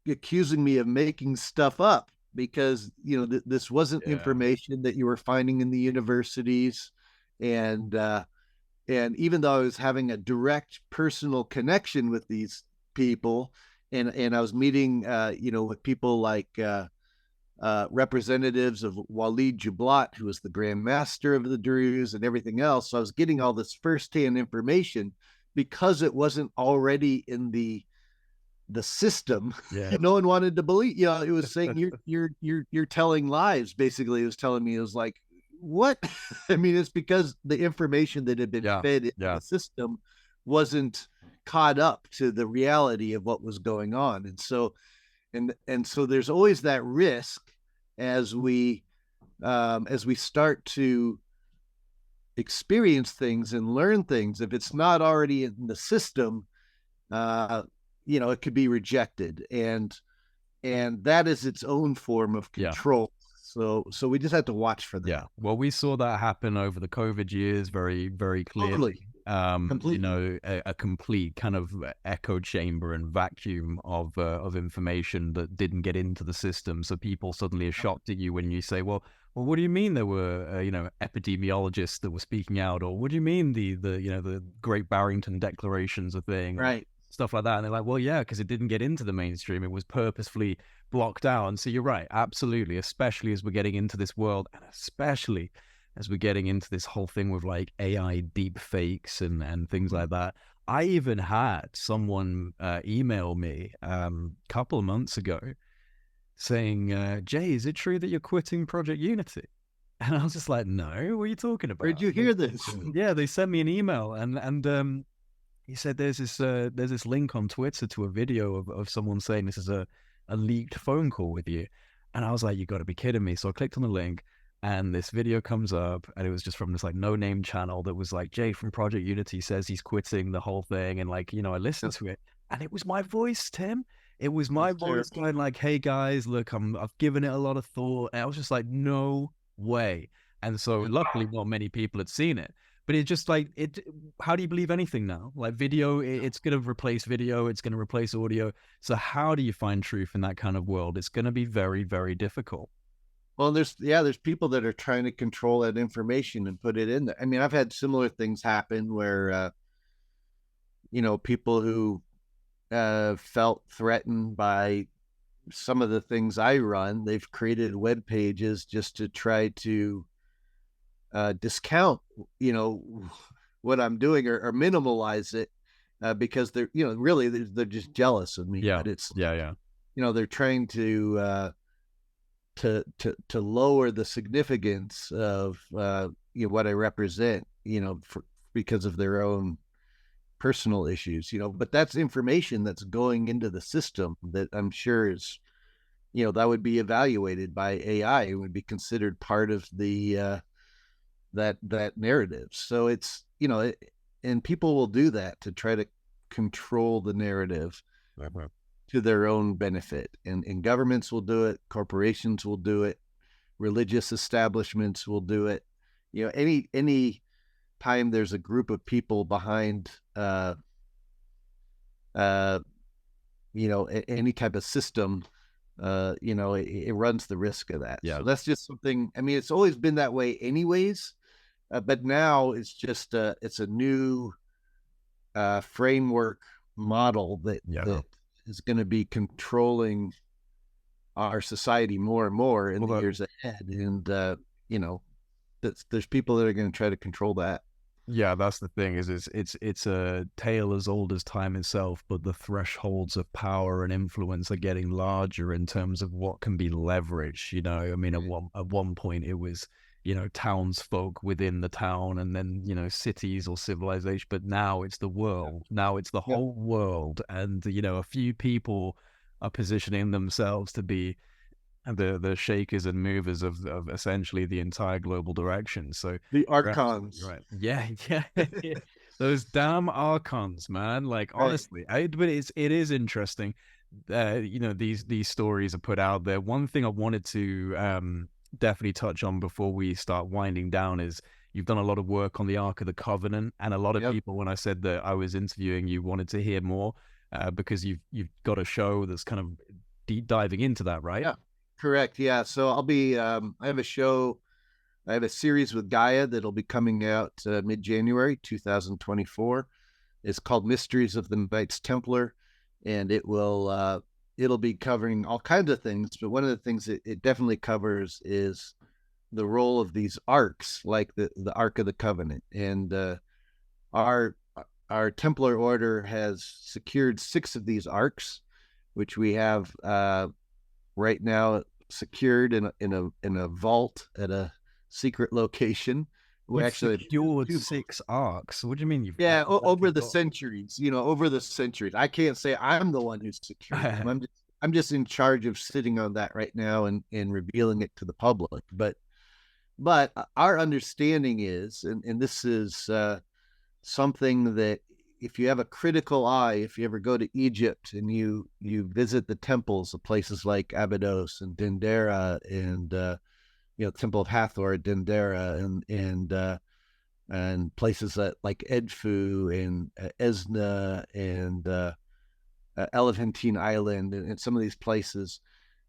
accusing me of making stuff up because, this wasn't Yeah. information that you were finding in the universities. And even though I was having a direct personal connection with these people, and I was meeting, with people like representatives of Walid Jublat, who was the Grandmaster of the Druze and everything else. So I was getting all this firsthand information because it wasn't already in the system. Yeah. No one wanted to believe. It was saying you're telling lies. Basically, it was telling me, it was like, what? I mean, it's because the information that had been fed into the system wasn't caught up to the reality of what was going on. And so there's always that risk as we start to experience things and learn things. If it's not already in the system, it could be rejected, and that is its own form of control. So we just have to watch for that. Yeah. Well, we saw that happen over the COVID years very, very clearly. Completely. A complete kind of echo chamber and vacuum of information that didn't get into the system. So people suddenly are shocked at you when you say, well, what do you mean there were, epidemiologists that were speaking out? Or what do you mean the Great Barrington Declaration's a thing? Right. Stuff like that. And they're like, well, yeah, because it didn't get into the mainstream. It was purposefully blocked out. And so you're right, absolutely, especially as we're getting into this world, and especially as we're getting into this whole thing with like AI deep fakes and things like that. I even had someone email me a couple of months ago saying, Jay, is it true that you're quitting Project Unity? And I was just like, no, what are you talking about? Where'd you hear this? Yeah, they sent me an email, and he said there's this link on Twitter to a video of someone saying this is a leaked phone call with you. And I was like, you got to be kidding me. So I clicked on the link, and this video comes up, and it was just from this like no-name channel that was like, Jay from Project Unity says he's quitting the whole thing. And like, I listened to it, and it was my voice, Tim. It was my voice going like, hey guys, look, I've given it a lot of thought. And I was just like, no way. And so luckily not many people had seen it. But it's just like, how do you believe anything now? Like video, it's going to replace video. It's going to replace audio. So how do you find truth in that kind of world? It's going to be very, very difficult. Well, there's people that are trying to control that information and put it in there. I mean, I've had similar things happen where, people who felt threatened by some of the things I run, they've created web pages just to try to discount, what I'm doing or minimalize it because they're, really they're just jealous of me. Yeah. But it's, yeah. They're trying to lower the significance of what I represent, because of their own personal issues, but that's information that's going into the system that I'm sure is, that would be evaluated by AI. It would be considered part of the that narrative. So it's, and people will do that to try to control the narrative to their own benefit. And governments will do it, corporations will do it, religious establishments will do it. Any time there's a group of people behind any type of system, it runs the risk of that. Yeah. So that's just something, I mean, it's always been that way anyways, but now it's just it's a new framework model that is going to be controlling our society more and more in the years ahead. And there's people that are going to try to control that. Yeah, that's the thing, is it's a tale as old as time itself, but the thresholds of power and influence are getting larger in terms of what can be leveraged. I mean, at one point it was, townsfolk within the town, and then, cities or civilization, but now it's the world. Now it's the whole world. And, a few people are positioning themselves to be the shakers and movers of essentially the entire global direction. So the archons, right? Yeah. Those damn archons, man. Like Right. honestly, but it is interesting. These stories are put out there. One thing I wanted to definitely touch on before we start winding down is you've done a lot of work on the Ark of the Covenant, and a lot of Yep. people, when I said that I was interviewing you, wanted to hear more because you've got a show that's kind of deep diving into that, right? Yeah. Correct. Yeah. So I'll be. I have a show. I have a series with Gaia that'll be coming out mid-January 2024. It's called Mysteries of the Knights Templar, and it'll be covering all kinds of things. But one of the things it definitely covers is the role of these arcs, like the Ark of the Covenant. And our our Templar Order has secured 6 of these arcs, which we have right now secured in a vault at a secret location. We You've actually have secured two 6 arcs. What do you mean yeah, you've over actually the got? centuries, over the centuries. I can't say I'm the one who's secured them. I'm just in charge of sitting on that right now and revealing it to the public. But our understanding is, and this is something that if you have a critical eye, if you ever go to Egypt and you visit the temples of places like Abydos and Dendera and Temple of Hathor at Dendera and places like Edfu and Esna and Elephantine Island and some of these places,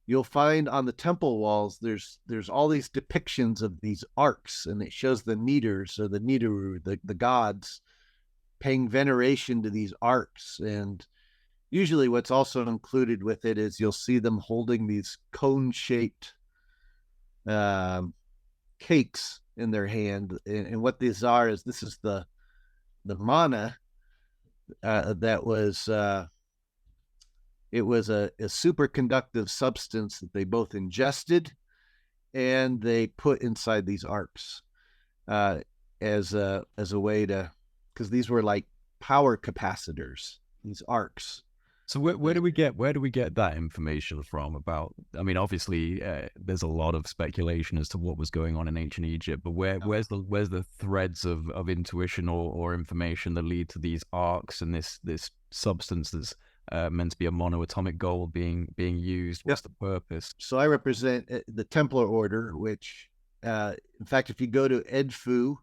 you'll find on the temple walls there's all these depictions of these arcs, and it shows the Needers or the Nidoru, the gods, paying veneration to these arcs. And usually what's also included with it is you'll see them holding these cone-shaped um, cakes in their hand. And what these are is this is the mana that was it was a superconductive substance that they both ingested and they put inside these arcs uh, as a way to, because these were like power capacitors, these arcs. So where do we get that information from about? I mean, obviously, there's a lot of speculation as to what was going on in ancient Egypt, but where's the threads of intuition or information that lead to these arcs and this substance that's meant to be a monoatomic gold being used? Yep. What's the purpose? So I represent the Templar Order, which, in fact, if you go to Edfu,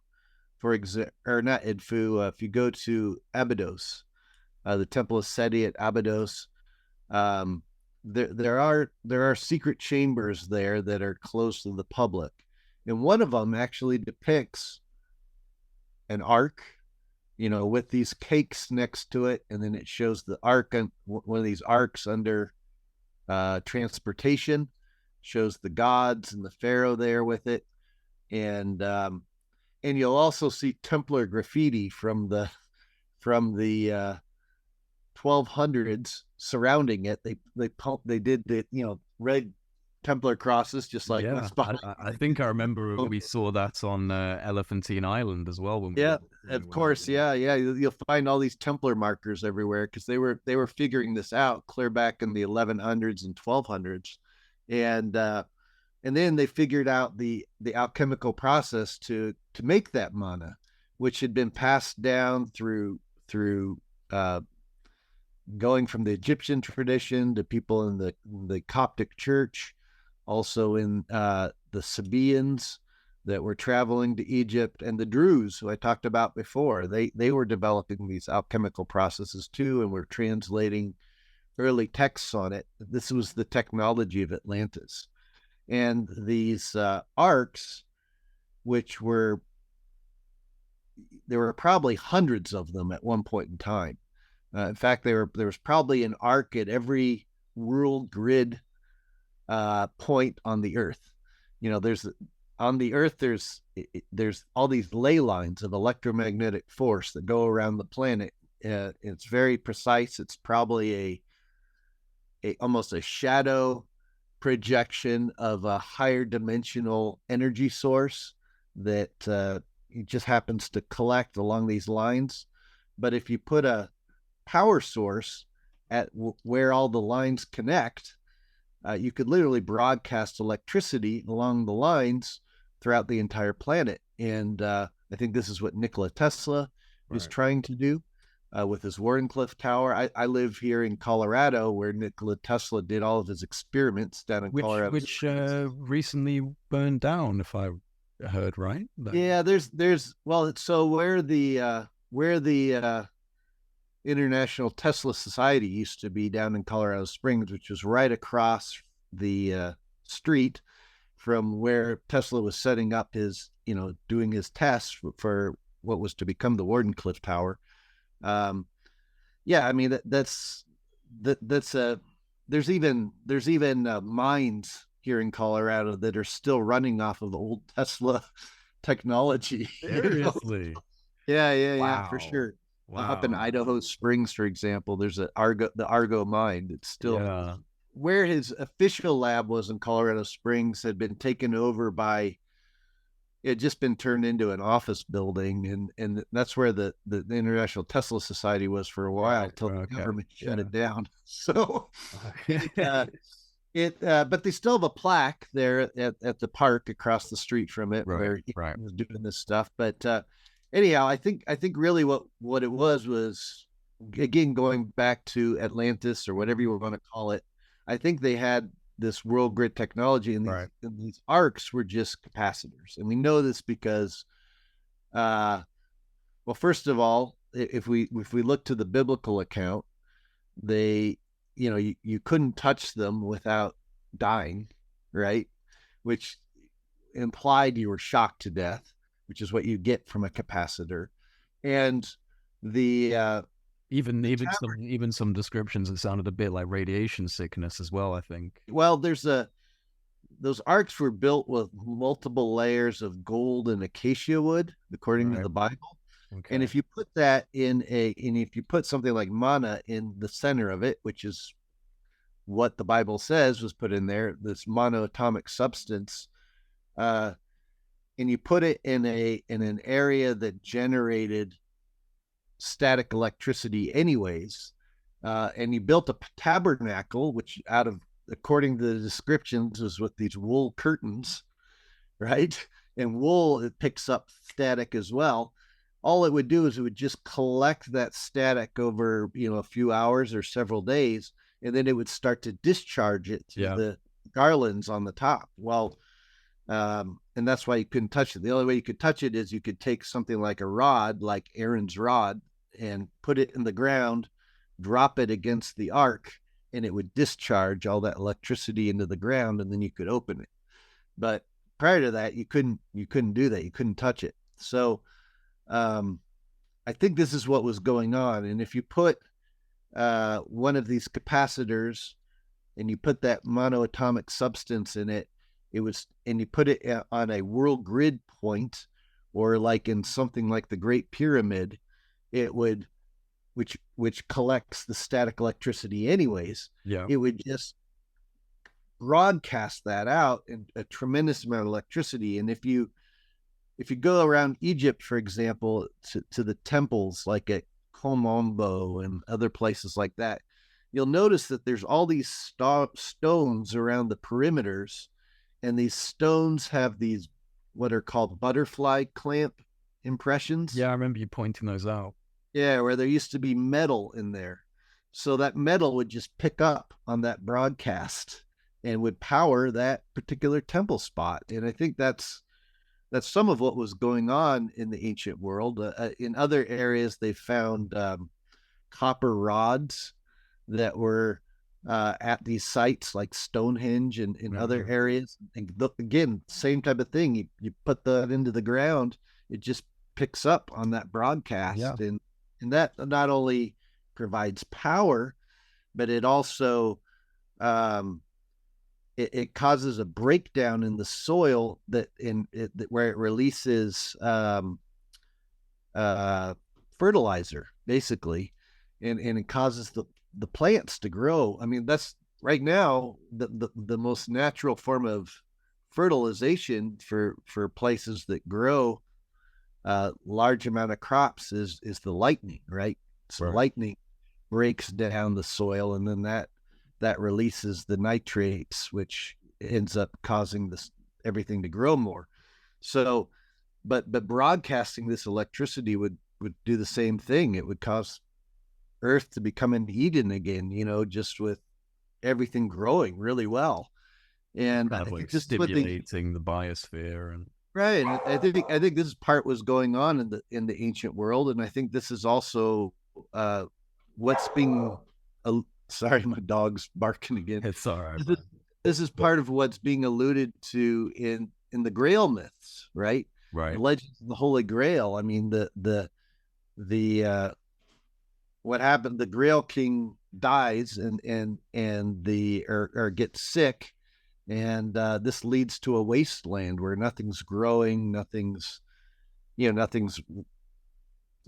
for example, or not Edfu, if you go to Abydos, the Temple of Seti at Abydos, um, there are secret chambers there that are closed to the public, and one of them actually depicts an ark, with these cakes next to it, and then it shows the ark on one of these arcs under transportation, shows the gods and the pharaoh there with it, and you'll also see Templar graffiti from the 1200s surrounding it. They did the red Templar crosses, just like Yeah, what's behind. I think I remember we saw that on Elephantine Island as well when we Yeah, when we of went over course. there. Yeah. You'll find all these Templar markers everywhere because they were figuring this out clear back in the 1100s and 1200s, and then they figured out the alchemical process to make that mana, which had been passed down through going from the Egyptian tradition to people in the Coptic Church, also in the Sabaeans that were traveling to Egypt, and the Druze, who I talked about before. They were developing these alchemical processes too, and were translating early texts on it. This was the technology of Atlantis, and these arcs, which there were probably hundreds of them at one point in time. In fact, there was probably an arc at every world grid point on the Earth. There's on the Earth. There's all these ley lines of electromagnetic force that go around the planet. It's very precise. It's probably a almost a shadow projection of a higher dimensional energy source that it just happens to collect along these lines. But if you put a power source at where all the lines connect, you could literally broadcast electricity along the lines throughout the entire planet. And I think this is what Nikola Tesla is Right. trying to do with his Wardenclyffe Tower. I live here in Colorado, where Nikola Tesla did all of his experiments down in Which Colorado which Springs. recently burned down, if I heard right. Yeah, there's well, so where the International Tesla Society used to be down in Colorado Springs, which was right across the street from where Tesla was setting up his, doing his tests for what was to become the Wardenclyffe Tower. Um, yeah, I mean that's a there's even mines here in Colorado that are still running off of the old Tesla technology. Seriously. Yeah, for Wow. sure. Up in Wow. Idaho Springs, for example, there's the Argo mine. It's still Yeah. where his official lab was in Colorado Springs had been taken over by, it had just been turned into an office building, and that's where the International Tesla Society was for a while Right. until the Okay. government shut Yeah. it down. So it Okay. but they still have a plaque there at the park across the street from it Right. where he Right. was doing this stuff. But anyhow, I think really what it was again, going back to Atlantis or whatever you were going to call it. I think they had this world grid technology, and Right. these arcs were just capacitors, and we know this because, uh, well, first of all, if we look to the biblical account, they, you couldn't touch them without dying, right? Which implied you were shocked to death, which is what you get from a capacitor. And the Even some descriptions that sounded a bit like radiation sickness as well, I think. well, those arcs were built with multiple layers of gold and acacia wood, according to Right. the Bible. And Okay. if you put something like mana in the center of it, which is what the Bible says was put in there, this monoatomic substance, uh, and you put it in an area that generated static electricity anyways, and you built a tabernacle, which according to the descriptions, was with these wool curtains, right? And wool, it picks up static as well. All it would do is it would just collect that static over, a few hours or several days, and then it would start to discharge it through Yeah. the garlands on the top. Well, and that's why you couldn't touch it. The only way you could touch it is you could take something like a rod, like Aaron's rod, and put it in the ground, drop it against the ark, and it would discharge all that electricity into the ground, and then you could open it. But prior to that, you couldn't do that. You couldn't touch it. So um, I think this is what was going on. And if you put one of these capacitors and you put that monoatomic substance in it, and you put it on a world grid point, or like in something like the Great Pyramid, it would, which collects the static electricity anyways, Yeah. it would just broadcast that out in a tremendous amount of electricity. And if you go around Egypt, for example, to the temples like at Komombo and other places like that, you'll notice that there's all these stones around the perimeters, and these stones have these what are called butterfly clamp impressions. Yeah, I remember you pointing those out. Yeah, where there used to be metal in there. So that metal would just pick up on that broadcast and would power that particular temple spot. And I think that's some of what was going on in the ancient world. In other areas, they found copper rods that were at these sites like Stonehenge and in other Mm-hmm. areas. And again, same type of thing. You put that into the ground, it just picks up on that Yeah. broadcast, and that not only provides power, but it also um, it causes a breakdown in the soil where it releases uh, fertilizer, basically, and it causes the plants to grow. I mean, that's right now the most natural form of fertilization for places that grow large amount of crops is the lightning, right? So Right. lightning breaks down the soil, and then that releases the nitrates, which ends up causing everything to grow more. So, but broadcasting this electricity would do the same thing. It would cause Earth to become an Eden again, just with everything growing really well. And Kind I of like think this is what they stimulating the biosphere and right. And I think this part was going on in the ancient world, and I think this is also uh, what's being. Sorry, my dog's barking again. it's all right, This is, man. this is part of what's being alluded to in the Grail myths, right? The Right. legends of the Holy Grail. I mean, the what happened? The Grail King dies, and the or gets sick, and this leads to a wasteland where nothing's growing, nothing's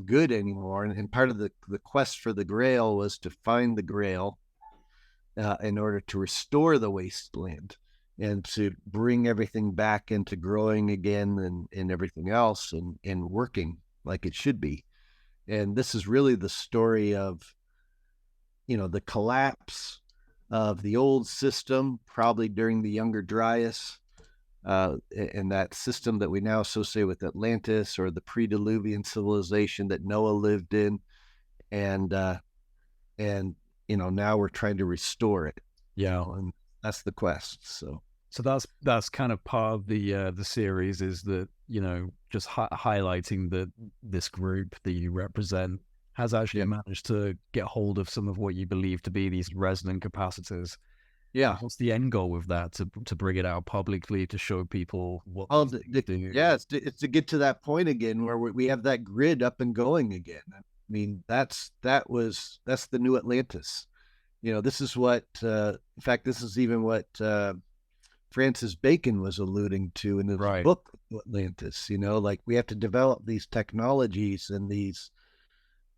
good anymore. And part of the quest for the Grail was to find the Grail in order to restore the wasteland and to bring everything back into growing again and everything else and working like it should be. And this is really the story of the collapse of the old system, probably during the Younger Dryas, and that system that we now associate with Atlantis or the pre-Diluvian civilization that Noah lived in, and now we're trying to restore it. Yeah. And that's the quest. So that's kind of part of the series, is that just highlighting that this group that you represent has actually yeah, managed to get hold of some of what you believe to be these resonant capacitors. yeah. What's the end goal with that? To bring it out publicly, to show people what Oh, these things do? yeah, it's to get to that point again where we have that grid up and going again. I mean, that's the new Atlantis. This is what, in fact, this is even what Francis Bacon was alluding to in his Right. book Atlantis. Like we have to develop these technologies and these,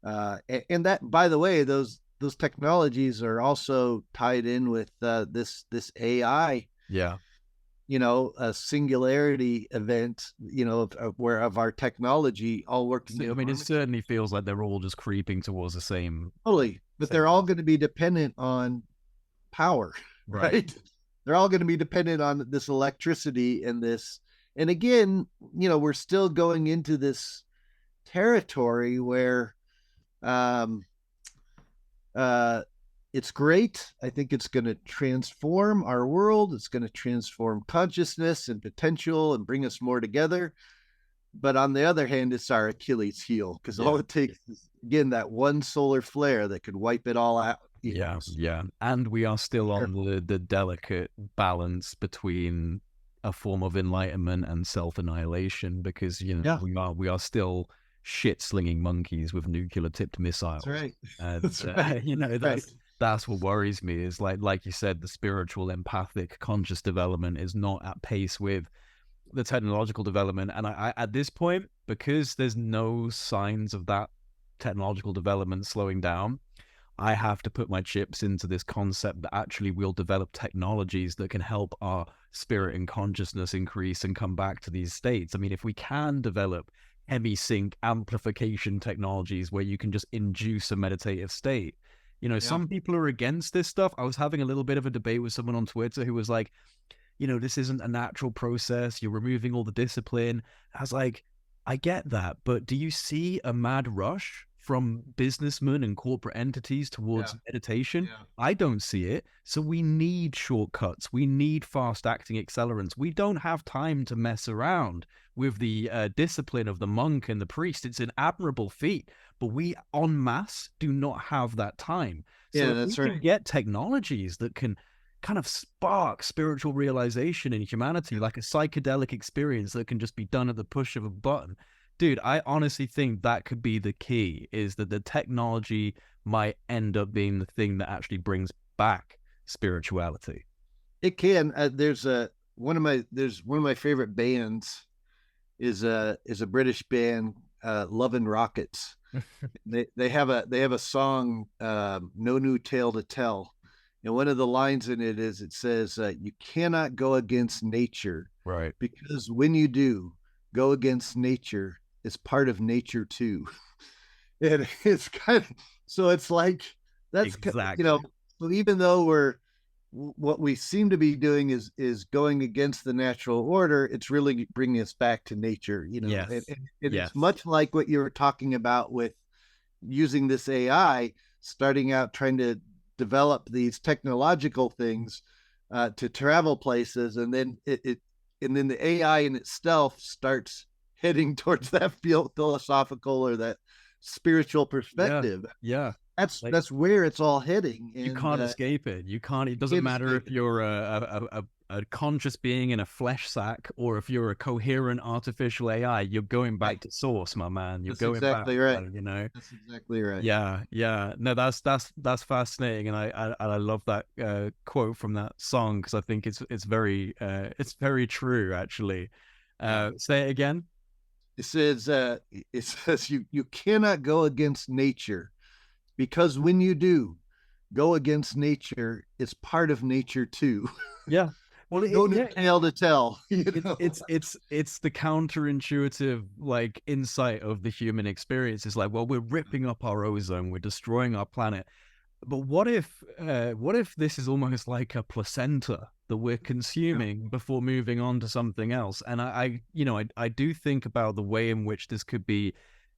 and that, by the way, those technologies are also tied in with this AI, Yeah. a singularity event, of our technology all working So, in I mean, it harmony. certainly feels like they're all just creeping towards the same. Totally, but they're all going to be dependent on power, Right. right? They're all going to be dependent on this electricity and this. And again, we're still going into this territory where um, uh, it's great. I think it's going to transform our world. It's going to transform consciousness and potential and bring us more together. But on the other hand, it's our Achilles heel, because all it takes is, again, that one solar flare that could wipe it all out. Yeah, yeah. And we are still on the delicate balance between a form of enlightenment and self-annihilation, because we are still shit-slinging monkeys with nuclear-tipped missiles. That's right. And That's right. that's what worries me, is like you said, the spiritual, empathic, conscious development is not at pace with the technological development. And I at this point, because there's no signs of that technological development slowing down, I have to put my chips into this concept that actually we'll develop technologies that can help our spirit and consciousness increase and come back to these states. I mean, if we can develop hemi-sync amplification technologies where you can just induce a meditative state, some people are against this stuff. I was having a little bit of a debate with someone on Twitter who was like, this isn't a natural process. You're removing all the discipline. I was like, I get that, but do you see a mad rush from businessmen and corporate entities towards meditation? Yeah. I don't see it. So we need shortcuts. We need fast acting accelerants. We don't have time to mess around with the discipline of the monk and the priest. It's an admirable feat, but we en masse do not have that time. So if we can get technologies that can kind of spark spiritual realization in humanity, like a psychedelic experience that can just be done at the push of a button, dude, I honestly think that could be the key, is that the technology might end up being the thing that actually brings back spirituality. It can. There's one of my favorite bands is a British band, Love and Rockets. they have a song, No New Tale to Tell. And one of the lines in it is, it says, you cannot go against nature, right? Because when you do go against nature, it's part of nature too. And it's kind of, so it's like, that's, exactly. so even though what we seem to be doing is going against the natural order. It's really bringing us back to nature, Yes. and it's Yes. much like what you were talking about with using this AI, starting out trying to develop these technological things to travel places, and then and then the AI in itself starts heading towards that philosophical or that spiritual Yeah. perspective. Yeah. Like That's where it's all heading, you and can't escape it. You can't. It you doesn't can't matter escape if it. you're a conscious being in a flesh sack or if you're a coherent artificial AI. You're going back Right. to source, my man. You're That's going back. exactly right. You know. That's exactly right. Yeah, yeah. No, that's fascinating, and I love that quote from that song because I think it's very true actually. Yeah. Say it again. It says you cannot go against nature, because when you do go against nature, it's part of nature too. Yeah. Well, No new yeah, tale to tell, it's the counterintuitive like insight of the human experience. It's like, well, we're ripping up our ozone, we're destroying our planet. But what if this is almost like a placenta that we're Yeah. consuming before moving on to something else? And I do think about the way in which this could be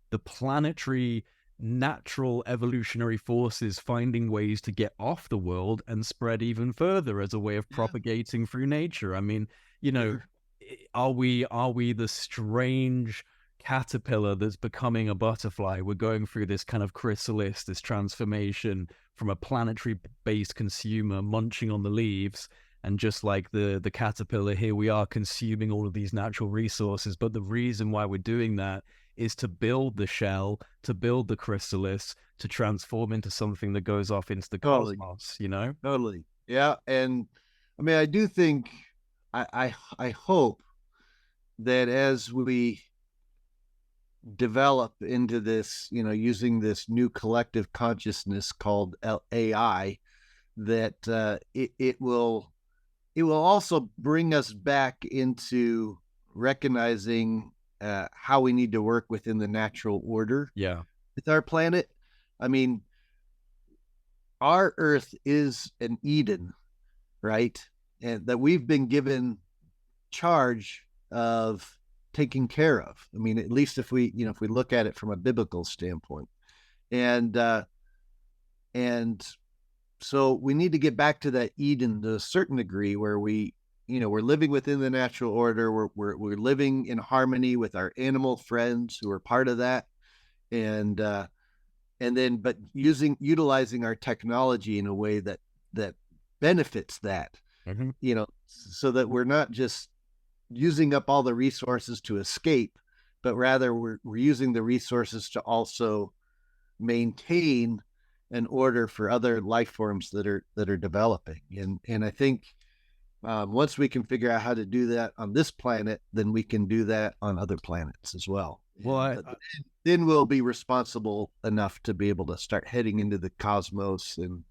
the planetary natural evolutionary forces finding ways to get off the world and spread even further as a way of Yeah. propagating through nature. I mean, you know, Sure. are we the strange caterpillar that's becoming a butterfly? We're going through this kind of chrysalis, this transformation from a planetary based consumer munching on the leaves, and just like the caterpillar, here we are consuming all of these natural resources. But the reason why we're doing that is to build the shell, to build the chrysalis, to transform into something that goes off into the Totally. cosmos, you know? Totally. Yeah. And I mean, I do think I hope that as we develop into this, using this new collective consciousness called AI, that it will also bring us back into recognizing how we need to work within the natural order Yeah. with our planet. I mean, our Earth is an Eden, right? And that we've been given charge of taking care of. I mean, at least if we look at it from a biblical standpoint, and and so we need to get back to that Eden to a certain degree where we're living within the natural order. We're living in harmony with our animal friends who are part of that, and then but utilizing our technology in a way that benefits that, Mm-hmm. so that we're not just using up all the resources to escape, but rather we're using the resources to also maintain an order for other life forms that are developing. And I think once we can figure out how to do that on this planet, then we can do that on other planets as well. Well, And then we'll be responsible enough to be able to start heading into the cosmos and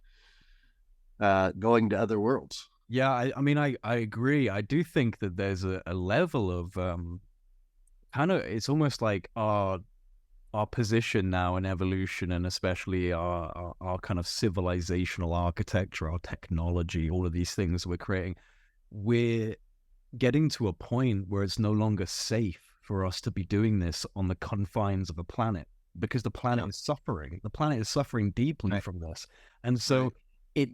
going to other worlds. yeah, I mean, I agree. I do think that there's a level of kind of, it's almost like our position now in evolution and especially our kind of civilizational architecture, our technology, all of these things we're creating, we're getting to a point where it's no longer safe for us to be doing this on the confines of a planet because the planet Yeah. is suffering. The planet is suffering deeply Right. from this. And Right. so it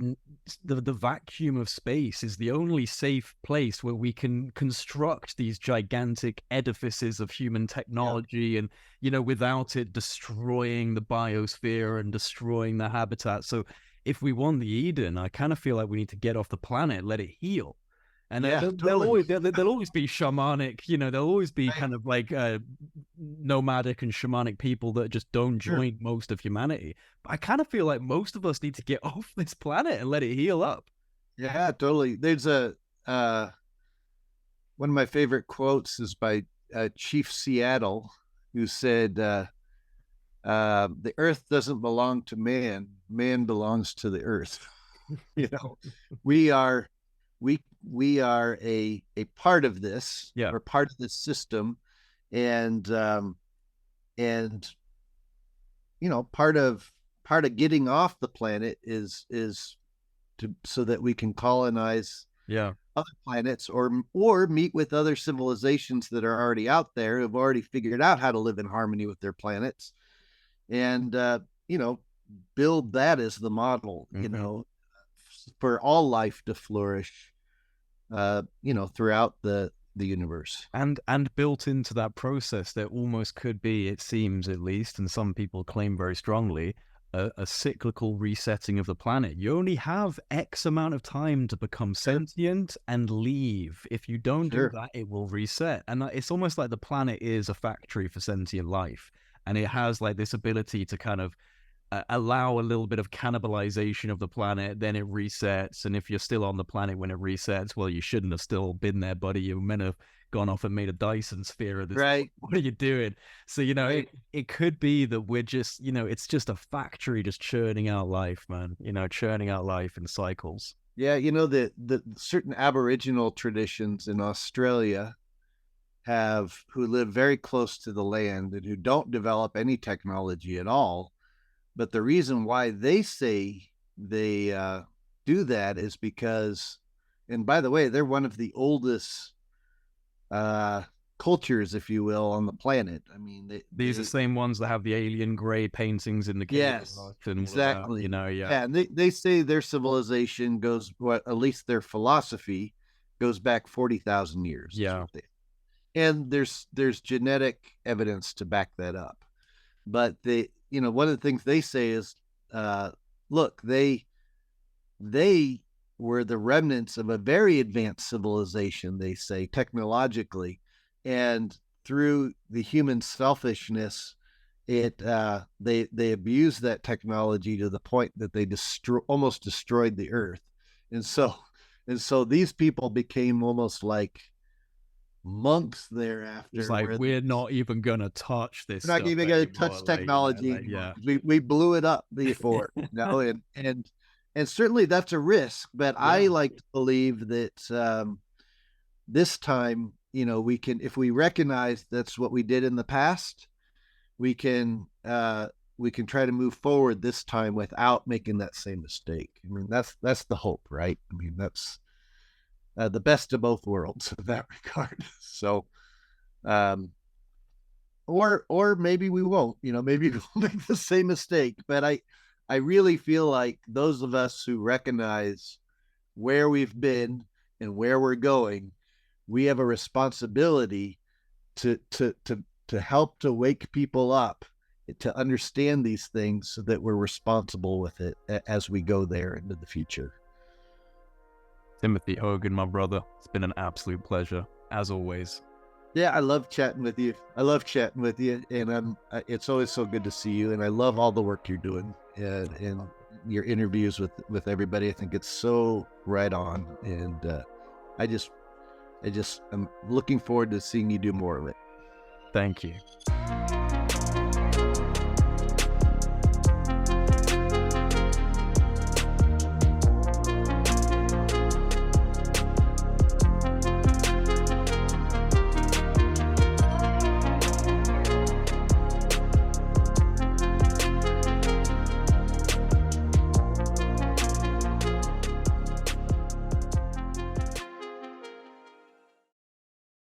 the vacuum of space is the only safe place where we can construct these gigantic edifices of human Yeah. technology and without it destroying the biosphere and destroying the habitat. So if we want the Eden, I kind of feel like we need to get off the planet, let it heal. And Yeah. there'll Totally. always there'll always be shamanic, there'll always be Right. kind of like nomadic and shamanic people that just don't Sure. join most of humanity. But I kind of feel like most of us need to get off this planet and let it heal up. Yeah. Totally. There's a one of my favorite quotes is by Chief Seattle, who said, "The Earth doesn't belong to man; man belongs to the Earth." you know, we are we are a part of this. Yeah. We're part of this system, and and part of getting off the planet is so that we can colonize Yeah. other planets, or meet with other civilizations that are already out there, who've already figured out how to live in harmony with their planets, and you know, build that as the model, you know, for all life to flourish, you know, throughout the universe. And built into that process, there almost could be, it seems at least, and some people claim very strongly, a cyclical resetting of the planet. You only have X amount of time to become sentient and leave. If you don't do that, it will reset. And it's almost like the planet is a factory for sentient life. And it has like this ability to kind of allow a little bit of cannibalization of the planet, then it resets. And if you're still on the planet when it resets, well, you shouldn't have still been there, buddy. You meant to have gone off and made a Dyson sphere of this. Right. What are you doing? So, you know, it could be that we're just, you know, it's just a factory just churning out life, man, you know, churning out life in cycles. Yeah, you know, the certain Aboriginal traditions in Australia who live very close to the land and who don't develop any technology at all. But the reason why they say they do that is because, and by the way, they're one of the oldest cultures, if you will, on the planet. I mean, these are the same ones that have the alien gray paintings in the cave. Yes, and exactly. You know, yeah, and they say their civilization goes, what, at least their philosophy goes back 40,000 years. Yeah, and there's genetic evidence to back that up. But they, you know, one of the things they say is, look, they were the remnants of a very advanced civilization, they say, technologically, and through the human selfishness, they abused that technology to the point that they almost destroyed the earth. And so these people became almost like monks thereafter. It's like, we're not even gonna touch this. We're not even going to touch technology anymore. We blew it up before, you know, and certainly that's a risk. But I like to believe that this time, you know, we can, if we recognize that's what we did in the past, we can try to move forward this time without making that same mistake. I mean, that's the hope, right? I mean, that's the best of both worlds in that regard. So, or maybe we won't, you know, maybe we'll make the same mistake. But I really feel like those of us who recognize where we've been and where we're going, we have a responsibility to help to wake people up to understand these things so that we're responsible with it as we go there into the future. Timothy Hogan, my brother, it's been an absolute pleasure, as always. Yeah, I love chatting with you. And it's always so good to see you. And I love all the work you're doing and your interviews with everybody. I think it's so right on. And I'm looking forward to seeing you do more of it. Thank you.